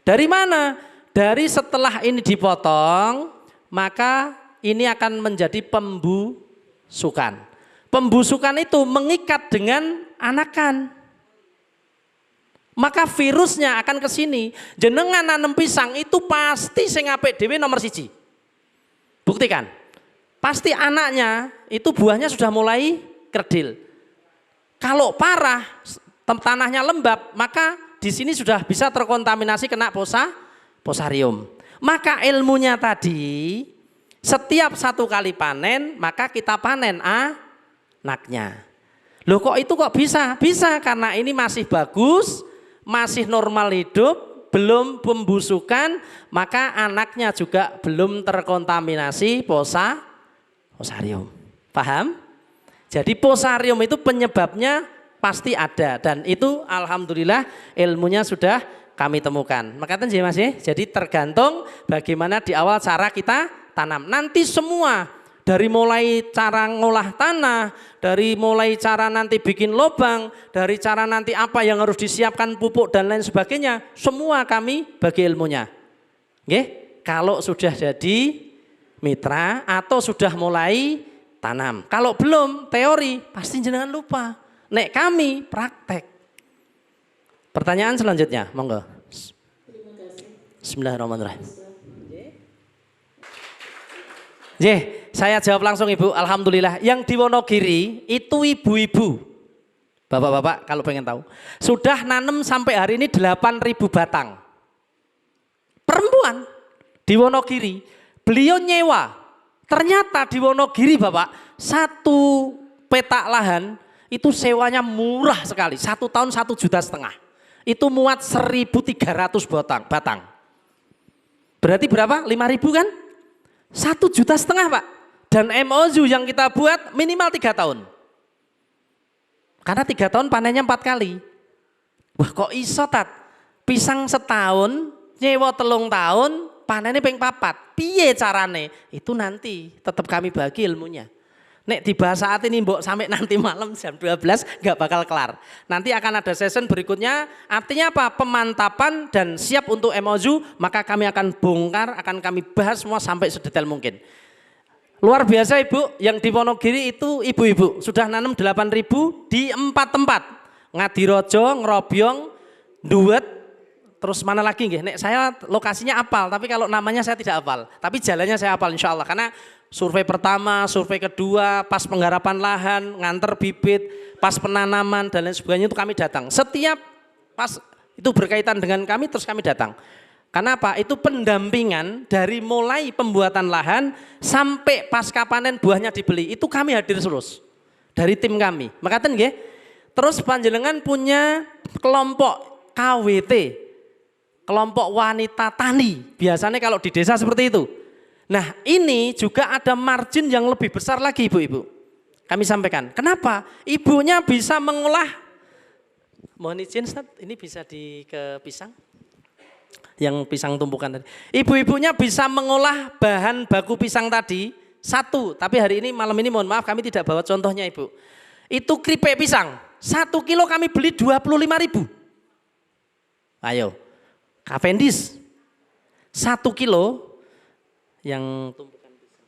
Dari mana? Dari setelah ini dipotong, maka ini akan menjadi pembusukan. Pembusukan itu mengikat dengan anakan. Maka virusnya akan ke sini. Jenengan nanam pisang itu pasti sing apik dhewe nomor 1. Buktikan. Pasti anaknya itu buahnya sudah mulai kerdil. Kalau parah, tanahnya lembab, maka di sini sudah bisa terkontaminasi kena posarium. Maka ilmunya tadi, setiap 1 kali panen, maka kita panen anaknya. Loh kok itu kok bisa? Bisa karena ini masih bagus, masih normal hidup, belum pembusukan, maka anaknya juga belum terkontaminasi posarium. Paham? Jadi posarium itu penyebabnya pasti ada dan itu alhamdulillah ilmunya sudah kami temukan. Makanya Mas ya, jadi tergantung bagaimana di awal cara kita tanam. Nanti semua dari mulai cara ngolah tanah, dari mulai cara nanti bikin lubang, dari cara nanti apa yang harus disiapkan pupuk dan lain sebagainya, semua kami bagi ilmunya. Oke? Kalau sudah jadi mitra atau sudah mulai tanam. Kalau belum teori pasti jangan lupa. Nek kami praktek. Pertanyaan selanjutnya, monggo. Terima kasih. Bismillahirrahmanirrahim. Saya jawab langsung Ibu. Alhamdulillah. Yang di Wonogiri itu ibu-ibu, bapak-bapak kalau pengen tahu, sudah nanam sampai hari ini 8.000 batang. Perempuan di Wonogiri, beliau nyewa. Ternyata di Wonogiri Bapak, 1 petak lahan itu sewanya murah sekali. 1 tahun 1,5 juta. Itu muat 1.300 batang. Berarti berapa? 5.000 kan? 1,5 juta Pak. Dan MOU yang kita buat minimal 3 tahun. Karena 3 tahun panennya 4 kali. Wah kok iso tat? Pisang setahun, nyewa 3 tahun, panennya ping 4. Piye carane? Itu nanti tetap kami bagi ilmunya. Nek dibahas saat ini mbok sampai nanti malam jam 12 nggak bakal kelar. Nanti akan ada session berikutnya. Artinya apa? Pemantapan dan siap untuk MOU, maka kami akan bongkar, akan kami bahas semua sampai sedetail mungkin. Luar biasa Ibu, yang di Wonogiri itu ibu-ibu sudah nanam 8.000 di 4 tempat. Ngadirojo, Ngerobyong, Duet, terus mana lagi nggih? Nek saya lokasinya apal, tapi kalau namanya saya tidak apal. Tapi jalannya saya apal insya Allah. Karena survei pertama, survei kedua, pas penggarapan lahan, nganter bibit, pas penanaman dan lain sebagainya itu kami datang. Setiap pas itu berkaitan dengan kami terus kami datang. Karena apa? Itu pendampingan dari mulai pembuatan lahan sampai pasca panen buahnya dibeli. Itu kami hadir terus dari tim kami. Makaten nggih. Terus panjenengan punya kelompok KWT, kelompok wanita tani. Biasanya kalau di desa seperti itu. Nah ini juga ada margin yang lebih besar lagi ibu-ibu. Kami sampaikan. Kenapa? Ibunya bisa mengolah. Mohon izin Ustaz, ini bisa ke pisang. Yang pisang tumpukan tadi. Ibu-ibunya bisa mengolah bahan baku pisang tadi 1. Tapi hari ini malam ini mohon maaf kami tidak bawa contohnya Ibu. Itu keripik pisang. 1 kilo kami beli 25.000. Ayo. Cavendish 1 kilo yang tumpukan pisang.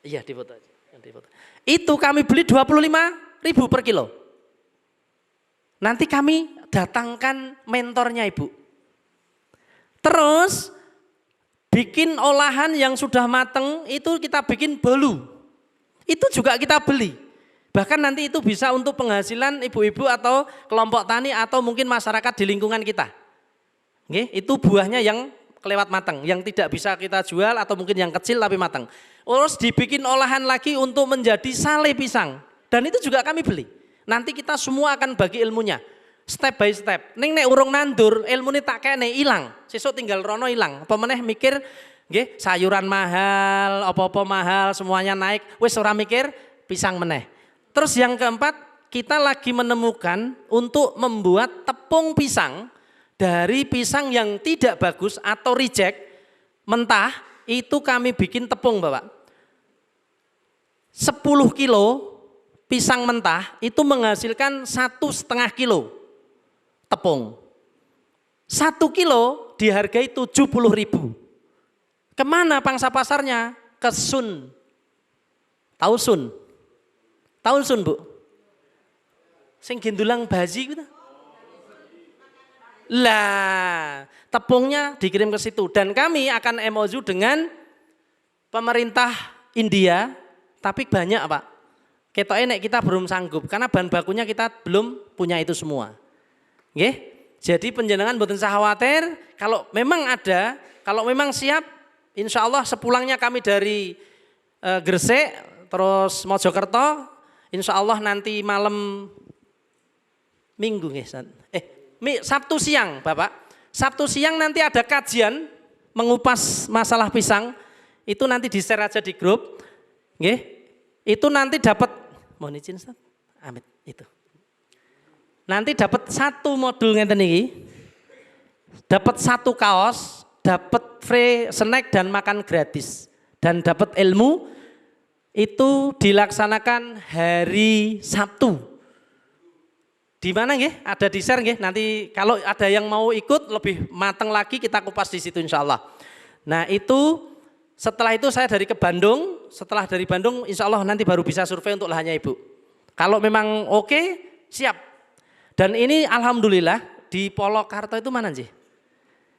Iya, dipoto aja. Itu kami beli 25.000 per kilo. Nanti kami datangkan mentornya Ibu. Terus bikin olahan yang sudah mateng itu kita bikin bolu. Itu juga kita beli. Bahkan nanti itu bisa untuk penghasilan ibu-ibu atau kelompok tani atau mungkin masyarakat di lingkungan kita. Oke, itu buahnya yang kelewat matang, yang tidak bisa kita jual atau mungkin yang kecil tapi matang. Terus dibikin olahan lagi untuk menjadi sale pisang. Dan itu juga kami beli. Nanti kita semua akan bagi ilmunya. Step by step. Ning nek urung nandur, ilmu ini tak kene ilang. Sesuk tinggal rono ilang. Apa meneh mikir, nggih, sayuran mahal, apa-apa mahal, semuanya naik. Wis ora mikir pisang meneh. Terus yang keempat, kita lagi menemukan untuk membuat tepung pisang dari pisang yang tidak bagus atau reject mentah, itu kami bikin tepung, Bapak. 10 kilo pisang mentah itu menghasilkan 1,5 kilo tepung. 1 kilo dihargai 70.000. Kemana pangsa pasarnya? Ke Sun. Tahu Sun? Tahu Sun, Bu? Sing gindulang baji gitu. Lah, tepungnya dikirim ke situ dan kami akan MOU dengan pemerintah India, tapi banyak, Pak. Ketoknya kita belum sanggup karena bahan bakunya kita belum punya itu semua. Nggih? Jadi panjenengan mboten usah khawatir, kalau memang ada, kalau memang siap, insya Allah sepulangnya kami dari Gresik terus Mojokerto, insya Allah nanti malam Minggu nggih. Sabtu siang, Bapak. Sabtu siang nanti ada kajian mengupas masalah pisang. Itu nanti di-share aja di grup. Nggih. Itu nanti dapat, mohon izin Ustaz. Amit itu. Nanti dapat 1 modul ngeten iki. Dapat 1 kaos, dapat free snack dan makan gratis. Dan dapat ilmu itu dilaksanakan hari Sabtu. Di mana nggih? Ada di share nggih. Nanti kalau ada yang mau ikut lebih matang lagi kita kupas di situ insya Allah. Nah itu setelah itu saya ke Bandung. Setelah dari Bandung insya Allah nanti baru bisa survei untuk lahannya Ibu. Kalau memang oke, siap. Dan ini alhamdulillah di Polokarto itu mana sih?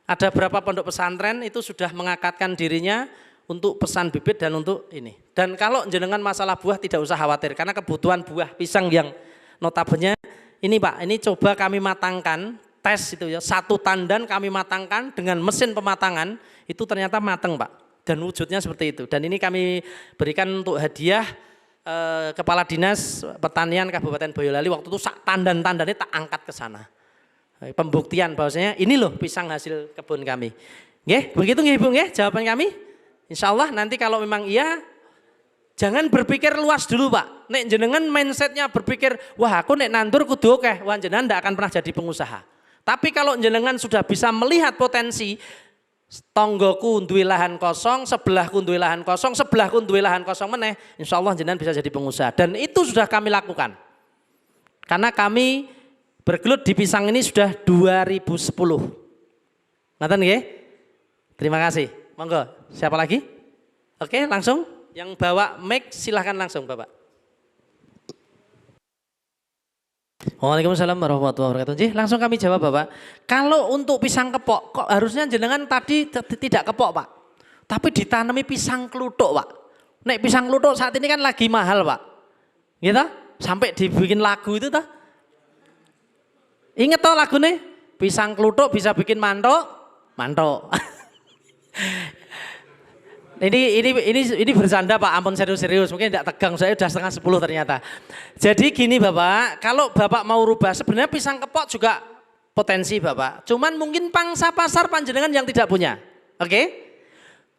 Ada berapa pondok pesantren itu sudah mengakatkan dirinya untuk pesan bibit dan untuk ini. Dan kalau jenengan masalah buah tidak usah khawatir karena kebutuhan buah pisang yang notabene ini Pak, ini coba kami matangkan, tes itu ya, 1 tandan kami matangkan dengan mesin pematangan, itu ternyata matang Pak. Dan wujudnya seperti itu. Dan ini kami berikan untuk hadiah Kepala Dinas Pertanian Kabupaten Boyolali, waktu itu tandan-tandannya tak angkat ke sana. Pembuktian bahwasanya ini loh pisang hasil kebun kami. Nggih, begitu nggih Ibu nggih jawaban kami? Insya Allah nanti kalau memang iya, jangan berpikir luas dulu Pak. Nek jenengan mindsetnya berpikir, wah aku nek nandur kudu oke, wah jenengan tidak akan pernah jadi pengusaha. Tapi kalau jenengan sudah bisa melihat potensi, tonggoku duwe lahan kosong, sebelahku duwe lahan kosong, sebelahku duwe lahan kosong meneh, insya Allah jenengan bisa jadi pengusaha. Dan itu sudah kami lakukan. Karena kami bergelut di pisang ini sudah 2010. Ngaten nggih? Terima kasih. Monggo, siapa lagi? Oke, langsung. Yang bawa mic silahkan langsung Bapak. Waalaikumsalam warahmatullahi wabarakatuh. Jih, langsung kami jawab Bapak. Kalau untuk pisang kepok, kok harusnya jenengan tadi tidak kepok Pak. Tapi ditanami pisang kluthuk Pak. Nek pisang kluthuk saat ini kan lagi mahal Pak. Gitu? Sampai dibikin lagu itu toh. Ingat toh lagunya? Pisang kluthuk bisa bikin mantok, mantok. Ini bercanda Pak, ampun serius-serius, mungkin tidak tegang, saya sudah 9:30 ternyata. Jadi gini Bapak, kalau Bapak mau rubah, sebenarnya pisang kepok juga potensi Bapak. Cuman mungkin pangsa pasar panjenengan yang tidak punya, oke?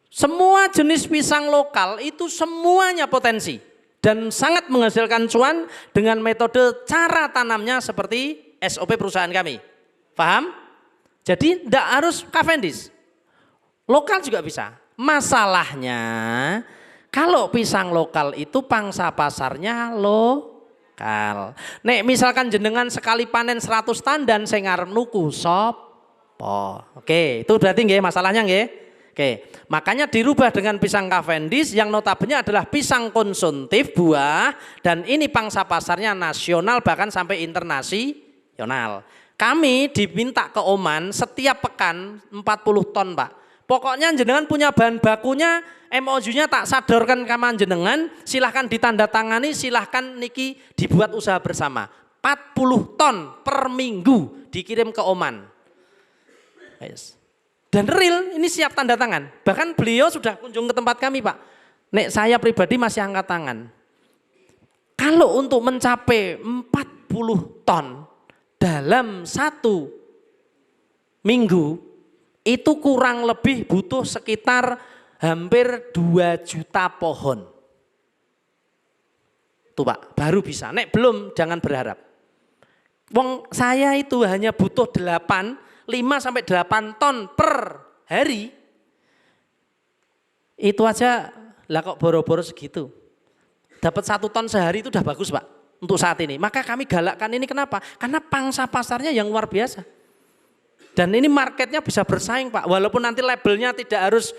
Semua jenis pisang lokal itu semuanya potensi. Dan sangat menghasilkan cuan dengan metode cara tanamnya seperti SOP perusahaan kami. Paham? Jadi tidak harus Cavendish, lokal juga bisa. Masalahnya kalau pisang lokal itu pangsa pasarnya lokal. Nek misalkan jenengan sekali panen 100 tandan sing ngarep nuku sopo. Oke, itu berarti nggih masalahnya nggih. Oke, makanya dirubah dengan pisang Cavendish yang notabene adalah pisang konsumtif buah dan ini pangsa pasarnya nasional bahkan sampai internasional. Kami diminta ke Oman setiap pekan 40 ton Pak. Pokoknya jenengan punya bahan bakunya, MOU-nya tak sadorkan sama jenengan, silahkan ditandatangani, silahkan niki dibuat usaha bersama. 40 ton per minggu dikirim ke Oman. Yes. Dan real ini siap tanda tangan. Bahkan beliau sudah kunjung ke tempat kami Pak. Nek saya pribadi masih angkat tangan. Kalau untuk mencapai 40 ton dalam 1 minggu itu kurang lebih butuh sekitar hampir 2 juta pohon. Tuh Pak, baru bisa. Nek belum jangan berharap. Wong saya itu hanya butuh 5 sampai 8 ton per hari. Itu aja lah kok boro-boro segitu. Dapat 1 ton sehari itu udah bagus Pak untuk saat ini. Maka kami galakkan ini kenapa? Karena pangsa pasarnya yang luar biasa. Dan ini marketnya bisa bersaing Pak. Walaupun nanti labelnya tidak harus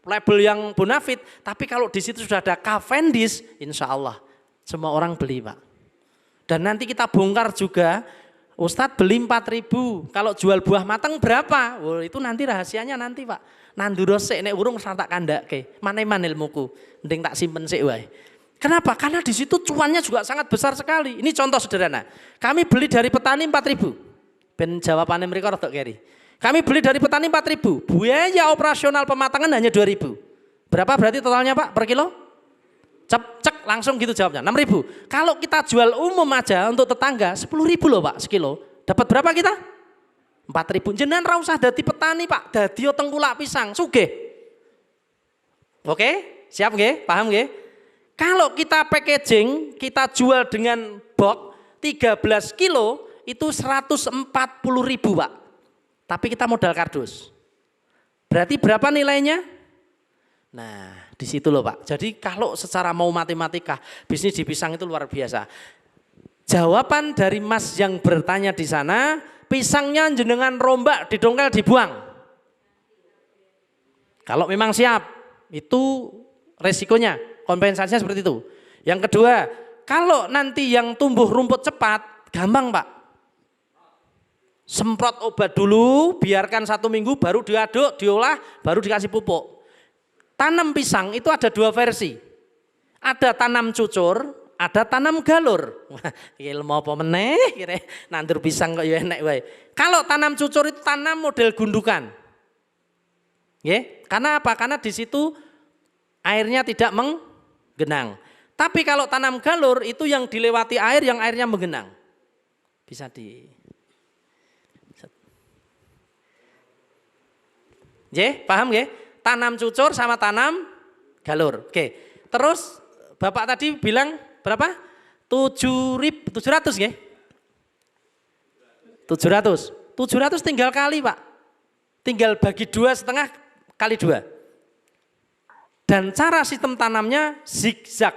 label yang bonafit. Tapi kalau di situ sudah ada Cavendish, insya Allah semua orang beli Pak. Dan nanti kita bongkar juga. Ustadz beli 4.000, kalau jual buah matang berapa? Wah, itu nanti rahasianya nanti Pak. Nanduro sik nek urung tak kandhake. Mane-man ilmuku, mending tak simpen sik wae. Kenapa? Karena di situ cuannya juga sangat besar sekali. Ini contoh sederhana. Kami beli dari petani 4.000. Ben jawabannya mereka rada keri. Kami beli dari petani 4.000. Biaya operasional pematangan hanya 2.000. Berapa berarti totalnya Pak per kilo? Cek langsung gitu jawabnya 6.000. Kalau kita jual umum aja untuk tetangga 10.000 loh Pak sekilo. Dapat berapa kita? 4.000. Jenengan ra usah dadi petani Pak, dadi tengkulak pisang sugih. Oke, siap nggih? Paham nggih? Kalau kita packaging, kita jual dengan box 13 kilo itu 140.000 Pak. Tapi kita modal kardus. Berarti berapa nilainya? Nah, di situ loh Pak. Jadi kalau secara mau matematika, bisnis di pisang itu luar biasa. Jawaban dari Mas yang bertanya di sana, pisangnya jenengan rombak, didongkel, dibuang. Kalau memang siap, itu resikonya, kompensasinya seperti itu. Yang kedua, kalau nanti yang tumbuh rumput cepat, gampang Pak. Semprot obat dulu, biarkan 1 minggu, baru diaduk, diolah, baru dikasih pupuk. Tanam pisang itu ada 2 versi. Ada tanam cucur, ada tanam galur. Wah, ilmu apa meneh kira nandur pisang kok ya enek wae. Kalau tanam cucur itu tanam model gundukan. Nggih, karena apa? Karena di situ airnya tidak menggenang. Tapi kalau tanam galur itu yang dilewati air, yang airnya menggenang. Bisa di Nggih, paham nggih? Tanam cucur sama tanam galur. Oke. Terus Bapak tadi bilang berapa? 700 nggih? 700. 700 tinggal kali Pak. Tinggal bagi 2,5 kali 2. Dan cara sistem tanamnya zigzag.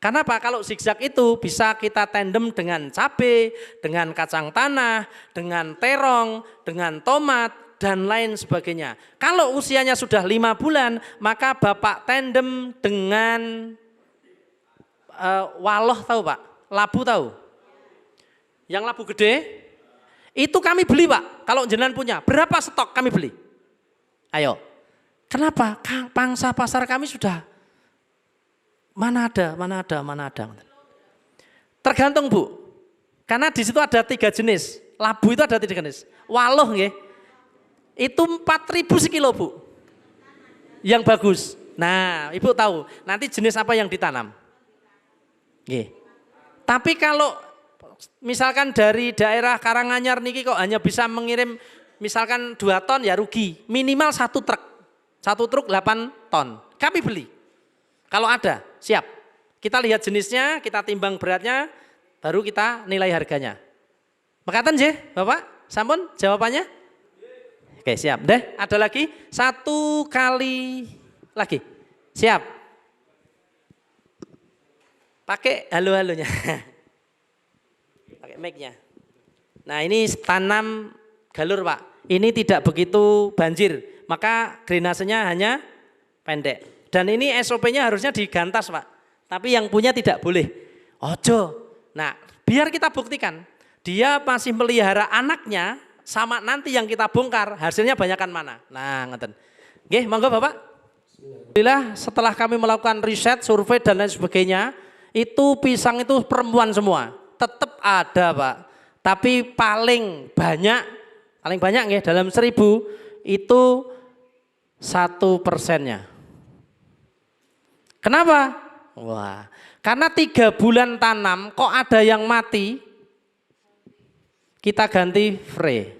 Kenapa? Kalau zigzag itu bisa kita tandem dengan cabai, dengan kacang tanah, dengan terong, dengan tomat, dan lain sebagainya. Kalau usianya sudah 5 bulan, maka Bapak tandem dengan waloh tahu Pak? Labu tahu? Yang labu gede? Itu kami beli Pak, kalau jenengan punya. Berapa stok kami beli? Ayo. Kenapa? Pangsa pasar kami sudah mana ada. Tergantung Bu. Karena di situ ada 3 jenis. Labu itu ada 3 jenis. Waloh nggih. Itu 4.000 sekilo Bu, yang bagus. Nah Ibu tahu nanti jenis apa yang ditanam. Nggih. Tapi kalau misalkan dari daerah Karanganyar niki kok hanya bisa mengirim misalkan 2 ton ya rugi. Minimal 1 truk, 1 truk 8 ton. Kami beli. Kalau ada siap. Kita lihat jenisnya, kita timbang beratnya, baru kita nilai harganya. Mekaten nggih Bapak? Sampun jawabannya? Oke siap deh, ada lagi 1 kali lagi, siap. Pakai halo-halonya, pakai mic-nya. Nah ini tanam galur Pak, ini tidak begitu banjir, maka drainasenya hanya pendek. Dan ini SOP-nya harusnya digantas Pak. Tapi yang punya tidak boleh. Ojo. Nah, biar kita buktikan. Dia masih melihara anaknya sama nanti yang kita bongkar hasilnya banyakan mana. Nah, ngeten. Nggih, monggo Bapak. Alhamdulillah setelah kami melakukan riset, survei dan lain sebagainya, itu pisang itu perempuan semua. Tetap ada Pak. Tapi paling banyak nggih dalam 1000 itu 1%-nya. Kenapa? Wah, karena 3 bulan tanam kok ada yang mati, kita ganti free.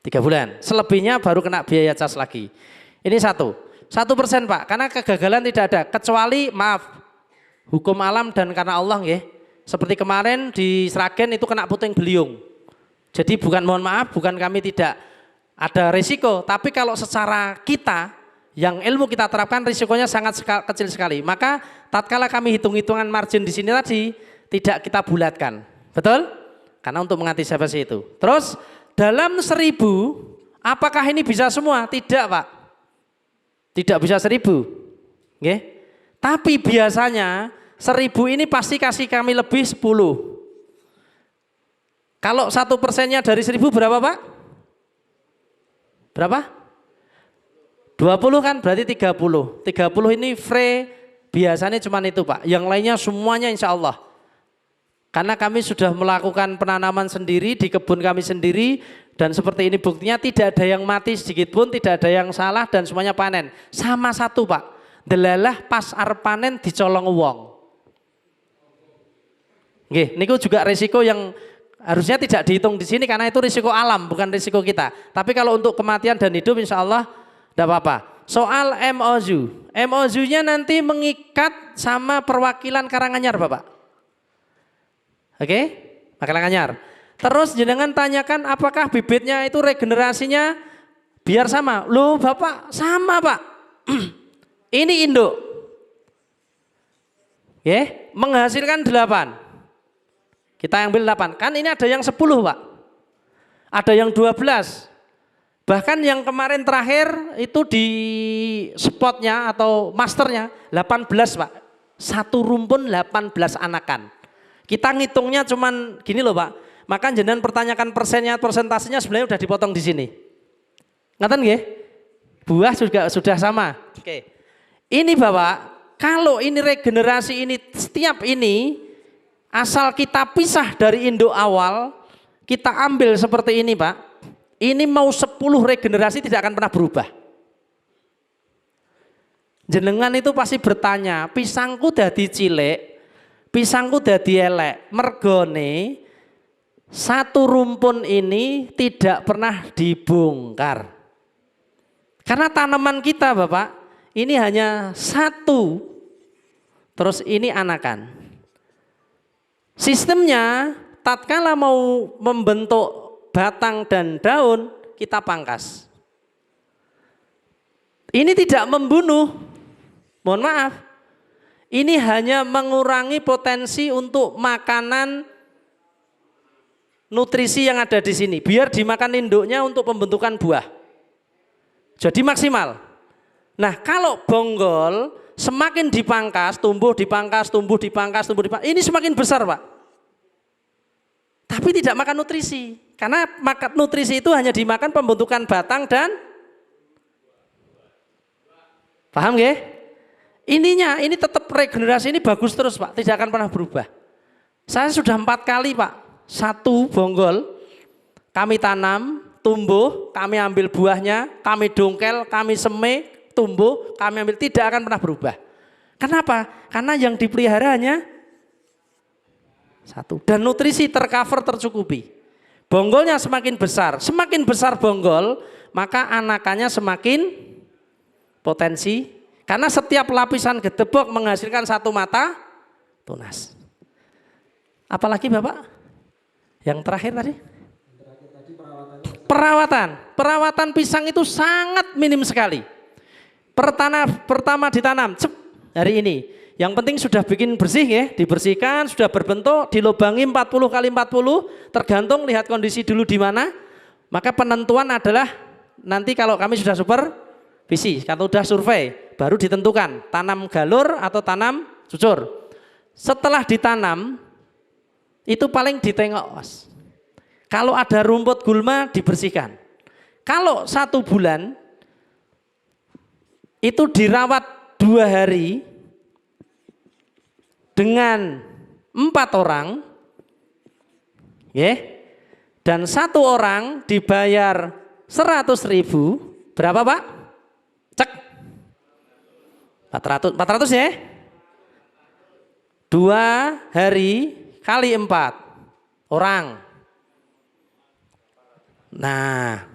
3 bulan, selebihnya baru kena biaya cas lagi. Ini 1% Pak, karena kegagalan tidak ada, kecuali maaf, hukum alam dan karena Allah nggih. Seperti kemarin di Sragen itu kena puting beliung. Jadi mohon maaf, bukan kami tidak ada risiko, tapi kalau secara kita yang ilmu kita terapkan risikonya sangat kecil sekali. Maka tatkala kami hitung-hitungan margin di sini tadi tidak kita bulatkan. Betul? Karena untuk mengantisipasi itu. Terus dalam 1000 apakah ini bisa semua? Tidak Pak. Tidak bisa 1000. Nggih. Tapi biasanya 1000 ini pasti kasih kami lebih 10. Kalau 1%-nya dari 1000 berapa Pak? Berapa? 20 kan berarti 30. 30 ini free biasanya cuma itu Pak. Yang lainnya semuanya insya Allah. Karena kami sudah melakukan penanaman sendiri di kebun kami sendiri. Dan seperti ini buktinya tidak ada yang mati sedikit pun, tidak ada yang salah dan semuanya panen. Sama satu Pak. Delalah pas arep panen dicolong wong. Nggih, niku juga risiko yang harusnya tidak dihitung di sini karena itu risiko alam bukan risiko kita. Tapi kalau untuk kematian dan hidup insya Allah tidak apa-apa. Soal MOU, MOU-nya nanti mengikat sama perwakilan Karanganyar Bapak. Oke, Karanganyar. Terus jenengan tanyakan apakah bibitnya itu regenerasinya biar sama. Loh Bapak sama Pak. Ini induk. Menghasilkan 8. Kita ambil 8, kan ini ada yang 10 Pak, ada yang 12, bahkan yang kemarin terakhir itu di spotnya atau masternya 18 Pak, satu rumpun 18 anakan. Kita ngitungnya cuman gini loh Pak, maka jenengan pertanyakan persennya, persentasenya sebenarnya udah dipotong di sini. Ngaten nggih? Buah juga sudah sama. Oke. Ini Bapak, kalau ini regenerasi ini setiap ini asal kita pisah dari induk awal, kita ambil seperti ini Pak, ini mau 10 regenerasi tidak akan pernah berubah. Jenengan itu pasti bertanya, pisangku dadi cilik, pisangku dadi elek, mergone satu rumpun ini tidak pernah dibongkar. Karena tanaman kita Bapak, ini hanya satu, terus ini anakan. Sistemnya tatkala mau membentuk batang dan daun kita pangkas. Ini tidak membunuh, mohon maaf. Ini hanya mengurangi potensi untuk makanan nutrisi yang ada di sini. Biar dimakan induknya untuk pembentukan buah. Jadi maksimal. Nah kalau bonggol semakin dipangkas, tumbuh dipangkas, tumbuh dipangkas, tumbuh dipangkas, ini semakin besar Pak. Tapi tidak makan nutrisi. Karena makan nutrisi itu hanya dimakan pembentukan batang dan paham nggih? Ininya, ini tetap regenerasi ini bagus terus Pak, tidak akan pernah berubah. Saya sudah 4 kali Pak, satu bonggol, kami tanam, tumbuh, kami ambil buahnya, kami dongkel, kami semai, tumbuh, kami ambil, tidak akan pernah berubah. Kenapa? Karena yang dipelihara hanya satu. Dan nutrisi tercover, tercukupi. Bonggolnya semakin besar bonggol, maka anakannya semakin potensi. Karena setiap lapisan gedebok menghasilkan satu mata tunas. Apalagi Bapak? Yang terakhir tadi? Perawatan pisang itu sangat minim sekali. Pertama ditanam, hari ini. Yang penting sudah bikin bersih ya, dibersihkan, sudah berbentuk, dilubangi 40 kali 40, tergantung lihat kondisi dulu di mana. Maka penentuan adalah nanti kalau kami sudah supervisi, kalau sudah survei, baru ditentukan tanam galur atau tanam cucur. Setelah ditanam, itu paling ditengok, Mas. Kalau ada rumput gulma dibersihkan. Kalau 1 bulan, itu dirawat 2 hari dengan 4 orang, dan 1 orang dibayar 100.000, berapa Pak? Cek. 400 ya? 2 hari kali 4 orang. Nah,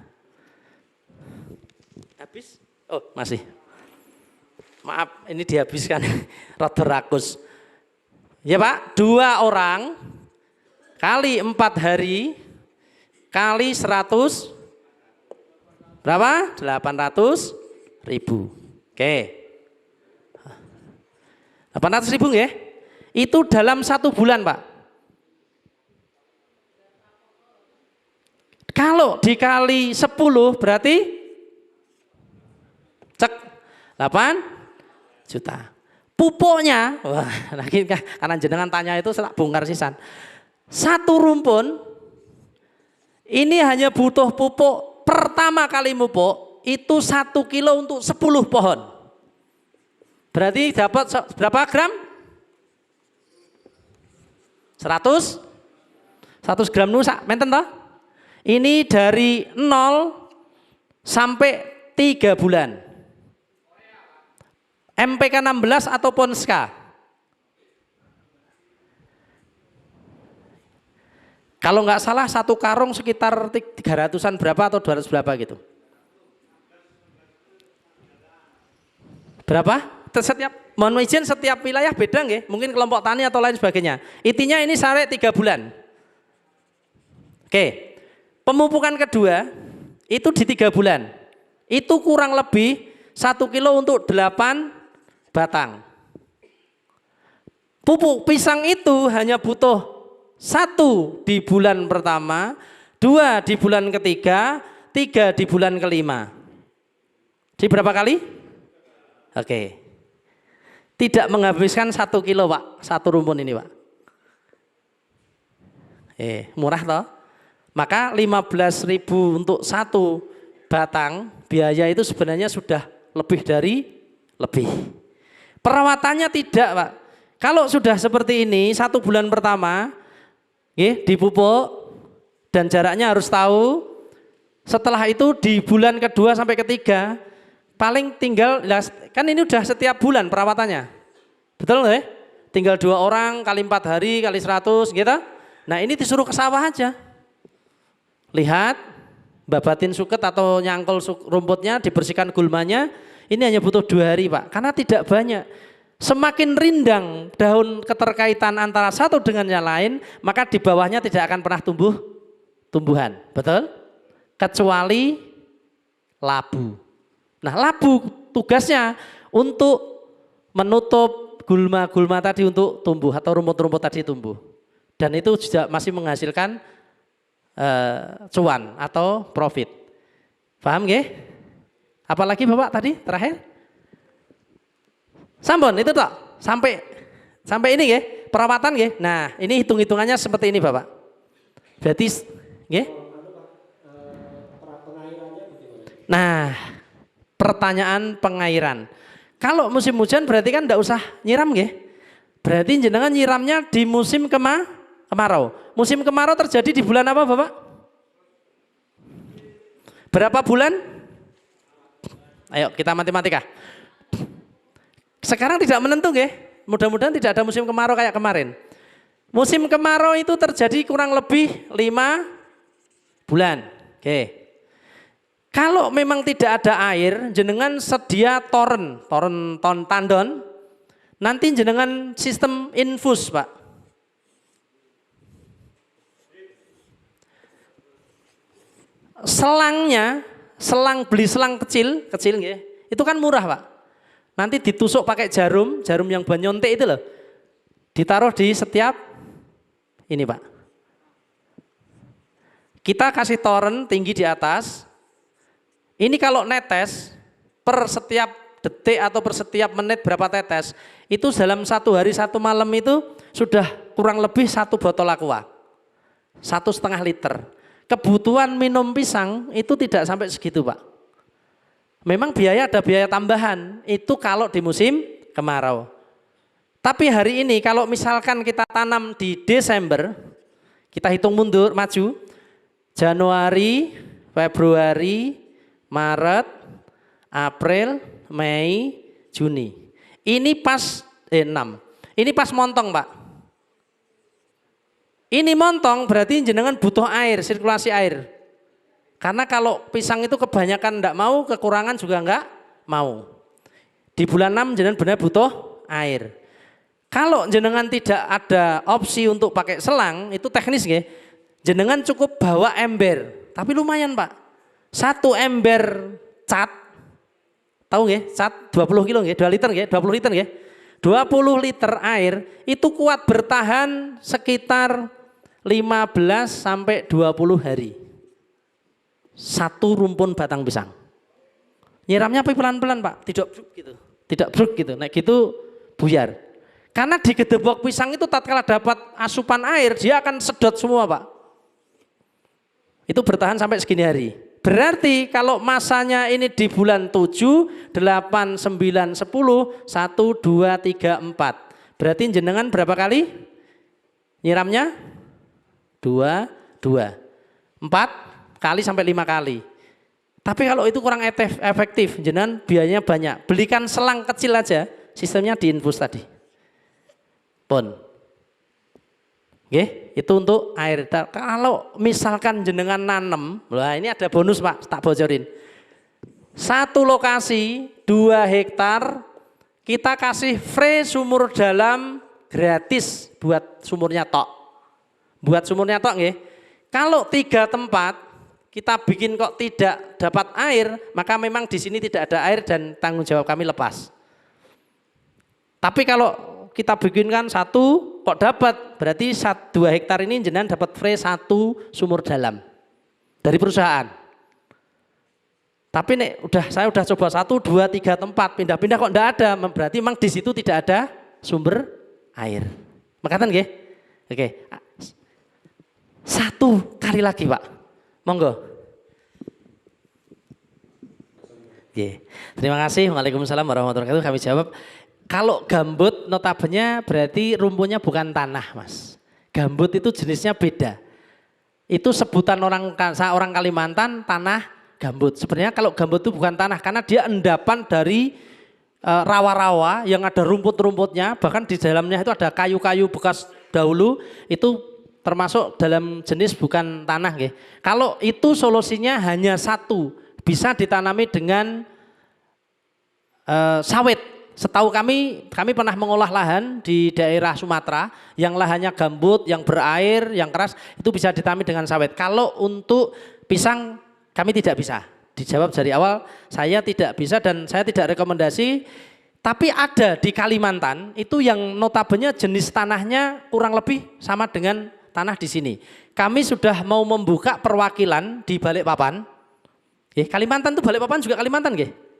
habis? Oh masih. Maaf, ini dihabiskan. Rada rakus. Ya Pak, 2 orang kali 4 hari kali 100 berapa? 800.000. Oke. 800.000 ya? Itu dalam 1 bulan Pak. Kalau dikali 10 berarti cek 8 juta. Pupuknya, wah, lagi karena jenengan tanya itu saya bongkar sisan. 1 rumpun ini hanya butuh pupuk pertama kali pupuk itu 1 kilo untuk 10 pohon. Berarti dapat berapa gram? 100 gram nusa, menten toh? Ini dari 0 sampai 3 bulan. MPK 16 atau Ponska. Kalau nggak salah 1 karung sekitar 300-an berapa atau 200 berapa gitu. Berapa? Mohon izin setiap wilayah beda nggih, mungkin kelompok tani atau lain sebagainya. Intinya ini sampai 3 bulan. Oke. Pemupukan kedua itu di 3 bulan. Itu kurang lebih 1 kilo untuk 8 batang. Pupuk pisang itu hanya butuh 1 di bulan pertama, 2 di bulan ketiga, 3 di bulan kelima. Di berapa kali? Oke. Tidak menghabiskan 1 kilo Pak, 1 rumpun ini Pak. Murah toh? Maka 15.000 untuk 1 batang, biaya itu sebenarnya sudah lebih dari lebih. Perawatannya tidak Pak. Kalau sudah seperti ini 1 bulan pertama, dipupuk dan jaraknya harus tahu. Setelah itu di bulan kedua sampai ketiga paling tinggal, kan ini udah setiap bulan perawatannya, betul nggak ya? Tinggal 2 orang kali 4 hari kali 100 gitu. Nah ini disuruh ke sawah aja, lihat babatin suket atau nyangkul rumputnya, dibersihkan gulmanya. Ini hanya butuh 2 hari Pak, karena tidak banyak. Semakin rindang daun keterkaitan antara satu dengan yang lain, maka di bawahnya tidak akan pernah tumbuhan, betul? Kecuali labu. Nah labu tugasnya untuk menutup gulma-gulma tadi untuk tumbuh atau rumput-rumput tadi tumbuh. Dan itu juga masih menghasilkan cuan atau profit. Paham nggih? Apalagi Bapak tadi terakhir? Sampun itu toh, sampai ini ya, perawatan ya. Nah, ini hitung-hitungannya seperti ini Bapak. Berarti nggih. Nah, pertanyaan pengairan. Kalau musim hujan berarti kan enggak usah nyiram nggih. Berarti jenengan nyiramnya di musim kemarau. Musim kemarau terjadi di bulan apa Bapak? Berapa bulan? Ayo kita matematika. Sekarang tidak menentu nggih. Mudah-mudahan tidak ada musim kemarau kayak kemarin. Musim kemarau itu terjadi kurang lebih 5 bulan. Oke. Kalau memang tidak ada air, jenengan sedia tandon, nanti jenengan sistem infus Pak. Selangnya, beli selang kecil nggih. Itu kan murah Pak. Nanti ditusuk pakai jarum yang banyontek itu loh. Ditaruh di setiap ini Pak. Kita kasih toren tinggi di atas. Ini kalau netes per setiap detik atau per setiap menit berapa tetes, itu dalam 1 hari 1 malam itu sudah kurang lebih 1 botol aqua, 1,5 liter. Kebutuhan minum pisang itu tidak sampai segitu Pak. Memang ada biaya tambahan, itu kalau di musim kemarau. Tapi hari ini kalau misalkan kita tanam di Desember, kita hitung mundur, maju, Januari, Februari, Maret, April, Mei, Juni. Ini pas 6. Ini pas montong Pak. Ini montong berarti jenengan butuh air, sirkulasi air. Karena kalau pisang itu kebanyakan enggak mau, kekurangan juga enggak mau. Di bulan 6 jenengan benar butuh air. Kalau jenengan tidak ada opsi untuk pakai selang, itu teknis nggih. Jenengan cukup bawa ember, tapi lumayan Pak. 1 ember cat, tahu nggih? Cat 20 kilo nggih, 2 liter nggih, 20 liter nggih. 20 liter air itu kuat bertahan sekitar 15 sampai 20 hari. 1 rumpun batang pisang. Nyiramnya pelan-pelan Pak, tidak bruk gitu. Tidak bruk gitu. Nah gitu buyar. Karena di gedebok pisang itu tatkala dapat asupan air, dia akan sedot semua Pak. Itu bertahan sampai segini hari. Berarti kalau masanya ini di bulan 7, 8, 9, 10, 1, 2, 3, 4. Berarti jenengan berapa kali nyiramnya? 2, 4 kali sampai 5 kali. Tapi kalau itu kurang efektif, jenengan biayanya banyak. Belikan selang kecil aja, sistemnya diinfus tadi. Pun. Oke, itu untuk air. Kalau misalkan jenengan nanem, wah ini ada bonus Pak, tak bocorin. 1 lokasi 2 hektar kita kasih free sumur dalam gratis buat sumurnya tok. Buat sumurnya tok nggih. Kalau 3 tempat kita bikin kok tidak dapat air, maka memang di sini tidak ada air dan tanggung jawab kami lepas. Tapi kalau kita bikinkan 1 kok dapat, berarti 2 hektar ini jenengan dapat free 1 sumur dalam dari perusahaan. Tapi nek saya udah coba 1, 2, 3 tempat pindah-pindah kok enggak ada, berarti memang di situ tidak ada sumber air. Makatan nggih? Oke. 1 kali lagi Pak. Monggo. Oke. Terima kasih. Waalaikumsalam warahmatullahi wabarakatuh. Kami jawab. Kalau gambut notabene berarti rumputnya bukan tanah Mas. Gambut itu jenisnya beda. Itu sebutan orang Kalimantan tanah gambut. Sebenarnya kalau gambut itu bukan tanah karena dia endapan dari rawa-rawa yang ada rumput-rumputnya. Bahkan di dalamnya itu ada kayu-kayu bekas dahulu. Itu termasuk dalam jenis bukan tanah. Nggih. Kalau itu solusinya hanya 1. Bisa ditanami dengan sawit. Setahu kami pernah mengolah lahan di daerah Sumatera yang lahannya gambut, yang berair, yang keras, itu bisa ditanami dengan sawit. Kalau untuk pisang kami tidak bisa. Dijawab dari awal, saya tidak bisa dan saya tidak rekomendasi. Tapi ada di Kalimantan itu yang notabene jenis tanahnya kurang lebih sama dengan tanah di sini. Kami sudah mau membuka perwakilan di Balikpapan. Kalimantan itu Balikpapan juga Kalimantan nggih.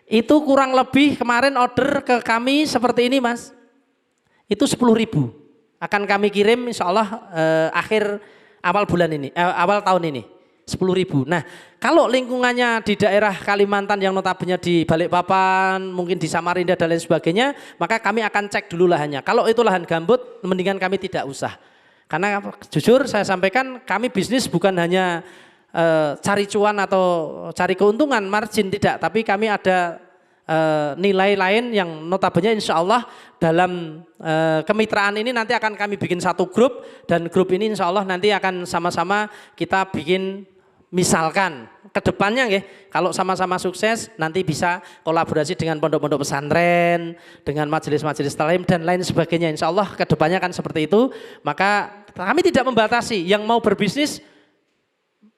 Itu kurang lebih kemarin order ke kami seperti ini Mas. Itu 10.000. Akan kami kirim insya Allah awal tahun ini. 10.000. Nah kalau lingkungannya di daerah Kalimantan yang notabene di Balikpapan, mungkin di Samarinda dan lain sebagainya, maka kami akan cek dulu lahannya. Kalau itu lahan gambut, mendingan kami tidak usah. Karena jujur saya sampaikan kami bisnis bukan hanya cari cuan atau cari keuntungan margin tidak, tapi kami ada nilai lain yang notabene insya Allah dalam kemitraan ini nanti akan kami bikin 1 grup dan grup ini insya Allah nanti akan sama-sama kita bikin misalkan kedepannya nggih, kalau sama-sama sukses nanti bisa kolaborasi dengan pondok-pondok pesantren, dengan majelis-majelis taklim dan lain sebagainya. Insya Allah kedepannya kan seperti itu. Maka kami tidak membatasi yang mau berbisnis.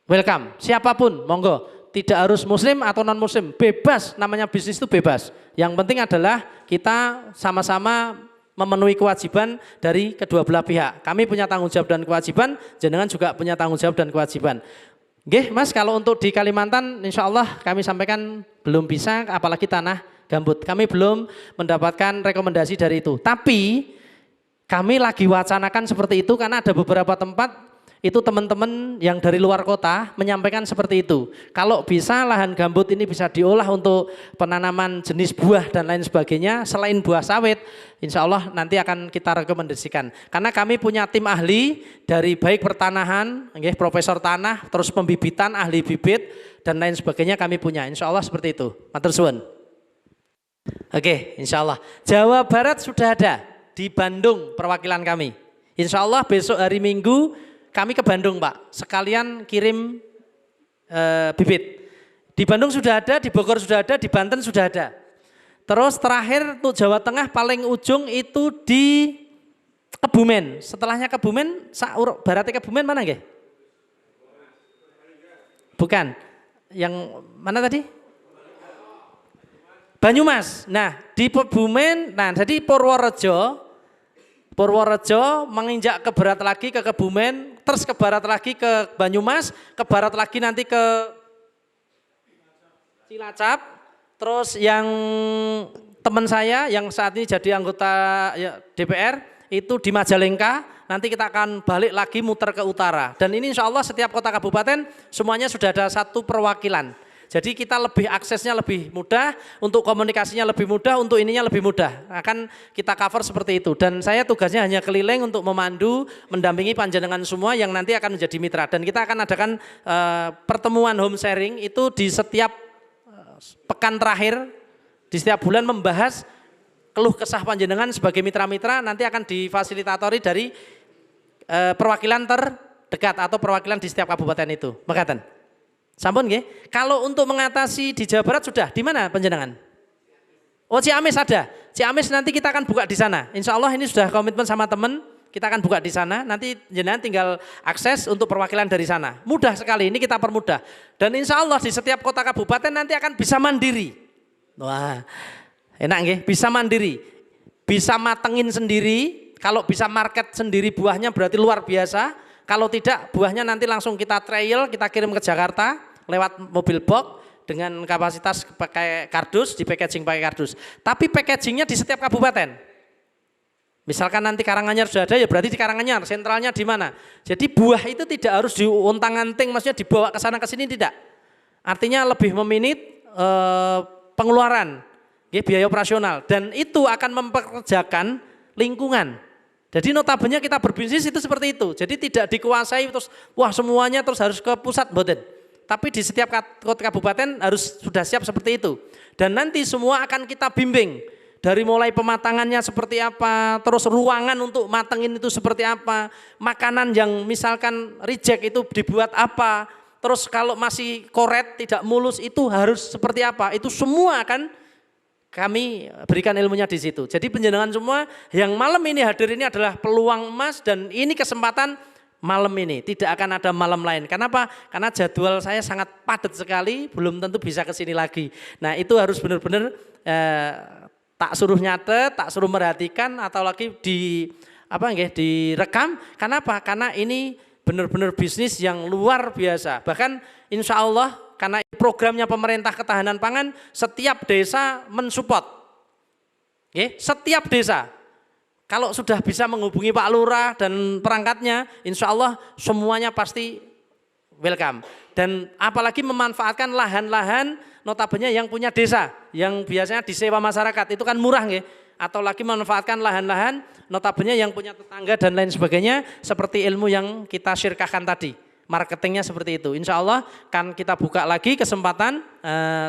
Welcome, siapapun, monggo. Tidak harus muslim atau non muslim, bebas, namanya bisnis itu bebas. Yang penting adalah kita sama-sama memenuhi kewajiban dari kedua belah pihak. Kami punya tanggung jawab dan kewajiban, jenengan juga punya tanggung jawab dan kewajiban. Nggih, Mas, kalau untuk di Kalimantan insya Allah kami sampaikan belum bisa, apalagi tanah gambut. Kami belum mendapatkan rekomendasi dari itu. Tapi kami lagi wacanakan seperti itu karena ada beberapa tempat itu teman-teman yang dari luar kota menyampaikan seperti itu. Kalau bisa lahan gambut ini bisa diolah untuk penanaman jenis buah dan lain sebagainya selain buah sawit, insya Allah nanti akan kita rekomendasikan. Karena kami punya tim ahli dari baik pertanahan, profesor tanah, terus pembibitan, ahli bibit dan lain sebagainya kami punya. Insya Allah seperti itu. Matur suwun. Oke, insya Allah. Jawa Barat sudah ada di Bandung perwakilan kami. Insya Allah besok hari Minggu kami ke Bandung, Pak, sekalian kirim bibit. Di Bandung sudah ada, di Bogor sudah ada, di Banten sudah ada. Terus terakhir untuk Jawa Tengah paling ujung itu di Kebumen. Setelahnya Kebumen, baratnya Kebumen mana nggih? Bukan. Yang mana tadi? Banyumas. Nah, di Kebumen, nah jadi Purworejo menginjak ke barat lagi ke Kebumen, terus ke barat lagi ke Banyumas, ke barat lagi nanti ke Cilacap, terus yang teman saya yang saat ini jadi anggota DPR itu di Majalengka, nanti kita akan balik lagi muter ke utara. Dan ini insya Allah setiap kota kabupaten semuanya sudah ada satu perwakilan. Jadi kita lebih aksesnya lebih mudah, untuk komunikasinya lebih mudah, untuk ininya lebih mudah. Akan kita cover seperti itu. Dan saya tugasnya hanya keliling untuk memandu, mendampingi panjenengan semua yang nanti akan menjadi mitra. Dan kita akan adakan pertemuan home sharing itu di setiap pekan terakhir, di setiap bulan membahas keluh kesah panjenengan sebagai mitra-mitra, nanti akan difasilitatori dari perwakilan terdekat atau perwakilan di setiap kabupaten itu. Makaten. Sampun nggih. Kalau untuk mengatasi di Jawa Barat sudah, di mana panjenengan? Oh, Ciamis ada. Ciamis nanti kita akan buka di sana. Insya Allah ini sudah komitmen sama teman, kita akan buka di sana. Nanti jenengan tinggal akses untuk perwakilan dari sana. Mudah sekali, ini kita permudah. Dan insya Allah di setiap kota kabupaten nanti akan bisa mandiri. Wah, enak nggih, bisa mandiri. Bisa matengin sendiri, kalau bisa market sendiri buahnya berarti luar biasa. Kalau tidak, buahnya nanti langsung kita trail, kita kirim ke Jakarta lewat mobil box dengan kapasitas pakai kardus, di packaging pakai kardus. Tapi packagingnya di setiap kabupaten. Misalkan nanti Karanganyar sudah ada, ya berarti di Karanganyar, sentralnya di mana. Jadi buah itu tidak harus diontang-anting, maksudnya dibawa ke sana ke sini, tidak. Artinya lebih meminit pengeluaran, biaya operasional. Dan itu akan mempekerjakan lingkungan. Jadi notabene kita berbisnis itu seperti itu. Jadi tidak dikuasai terus wah semuanya terus harus ke pusat, mboten. Tapi di setiap kota kabupaten harus sudah siap seperti itu. Dan nanti semua akan kita bimbing. Dari mulai pematangannya seperti apa, terus ruangan untuk matengin itu seperti apa, makanan yang misalkan reject itu dibuat apa, terus kalau masih koret tidak mulus itu harus seperti apa. Itu semua akan kami berikan ilmunya di situ. Jadi penjenengan semua yang malam ini hadir ini adalah peluang emas dan ini kesempatan malam ini. Tidak akan ada malam lain. Kenapa? Karena jadwal saya sangat padat sekali, belum tentu bisa ke sini lagi. Nah itu harus benar-benar tak suruh nyatet, tak suruh merhatikan atau lagi direkam. Kenapa? Karena ini benar-benar bisnis yang luar biasa. Bahkan insya Allah karena programnya pemerintah ketahanan pangan, setiap desa mensupport. Setiap desa. Kalau sudah bisa menghubungi Pak Lurah dan perangkatnya, insya Allah semuanya pasti welcome. Dan apalagi memanfaatkan lahan-lahan notabene yang punya desa, yang biasanya disewa masyarakat, itu kan murah nggih. Atau lagi memanfaatkan lahan-lahan notabene yang punya tetangga dan lain sebagainya, seperti ilmu yang kita syirkahkan tadi. Marketingnya seperti itu. Insya Allah kan kita buka lagi kesempatan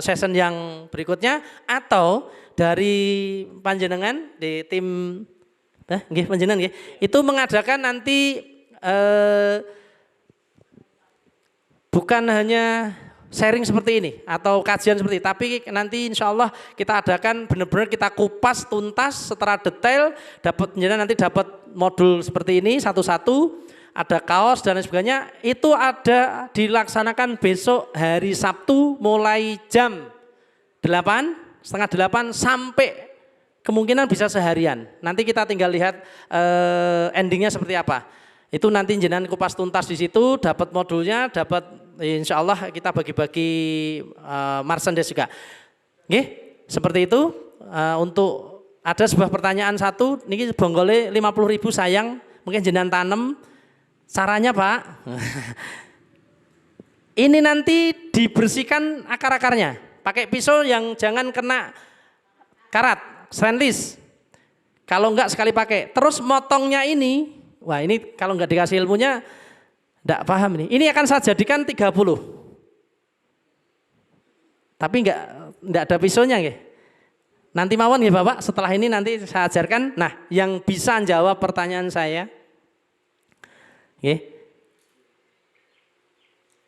session yang berikutnya atau dari panjenengan di tim panjenengan itu mengadakan nanti bukan hanya sharing seperti ini atau kajian seperti ini, tapi nanti insya Allah kita adakan benar-benar kita kupas tuntas secara detail, nanti dapat modul seperti ini satu-satu. Ada kaos dan lain sebagainya, itu ada dilaksanakan besok hari Sabtu mulai jam 8, setengah 8 sampai kemungkinan bisa seharian. Nanti kita tinggal lihat endingnya seperti apa. Itu nanti jenengan kupas tuntas di situ, dapat modulnya, dapat insya Allah kita bagi-bagi merchandise juga. Oke, seperti itu. Untuk ada sebuah pertanyaan satu, ini bonggole 50.000 sayang, mungkin jenengan tanam. Caranya Pak, ini nanti dibersihkan akar-akarnya, pakai pisau yang jangan kena karat, stainless. Kalau enggak sekali pakai, terus motongnya ini, wah ini kalau enggak dikasih ilmunya, enggak paham ini. Ini akan saya jadikan 30. Tapi enggak ada pisaunya nggih. Nanti mawon nggih Bapak, setelah ini nanti saya ajarkan. Nah, yang bisa jawab pertanyaan saya, nggih.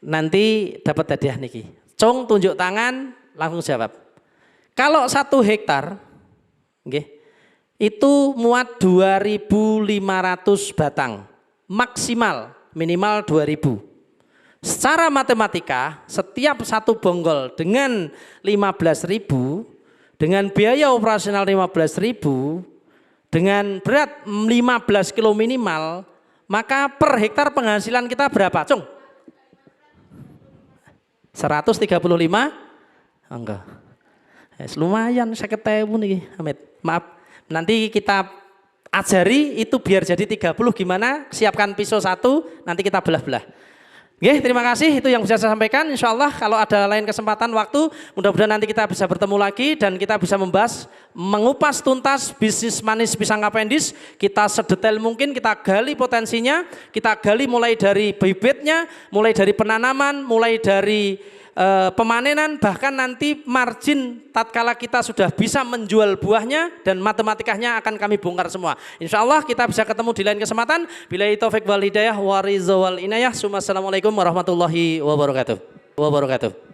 Nanti dapat hadiah niki. Cung tunjuk tangan, langsung jawab. Kalau 1 hektar, nggih, itu muat 2.500 batang, maksimal minimal 2.000. Secara matematika, setiap 1 bonggol dengan 15.000, dengan biaya operasional 15.000, dengan berat 15 kilo minimal, maka per hektar penghasilan kita berapa, Cung? 135? Enggak. Lumayan 50.000 nih, Amit. Maaf. Nanti kita ajari itu biar jadi 30 gimana? Siapkan pisau 1, nanti kita belah-belah. Oke, terima kasih, itu yang bisa saya sampaikan. Insya Allah kalau ada lain kesempatan waktu, mudah-mudahan nanti kita bisa bertemu lagi dan kita bisa membahas, mengupas tuntas bisnis manis pisang Cavendish. Kita sedetail mungkin, kita gali potensinya, kita gali mulai dari bibitnya, mulai dari penanaman, mulai dari pemanenan, bahkan nanti margin tatkala kita sudah bisa menjual buahnya dan matematikanya akan kami bongkar semua. Insya Allah kita bisa ketemu di lain kesempatan. Billahi taufik wal hidayah wa ridha wal inayah. Assalamualaikum warahmatullahi wabarakatuh.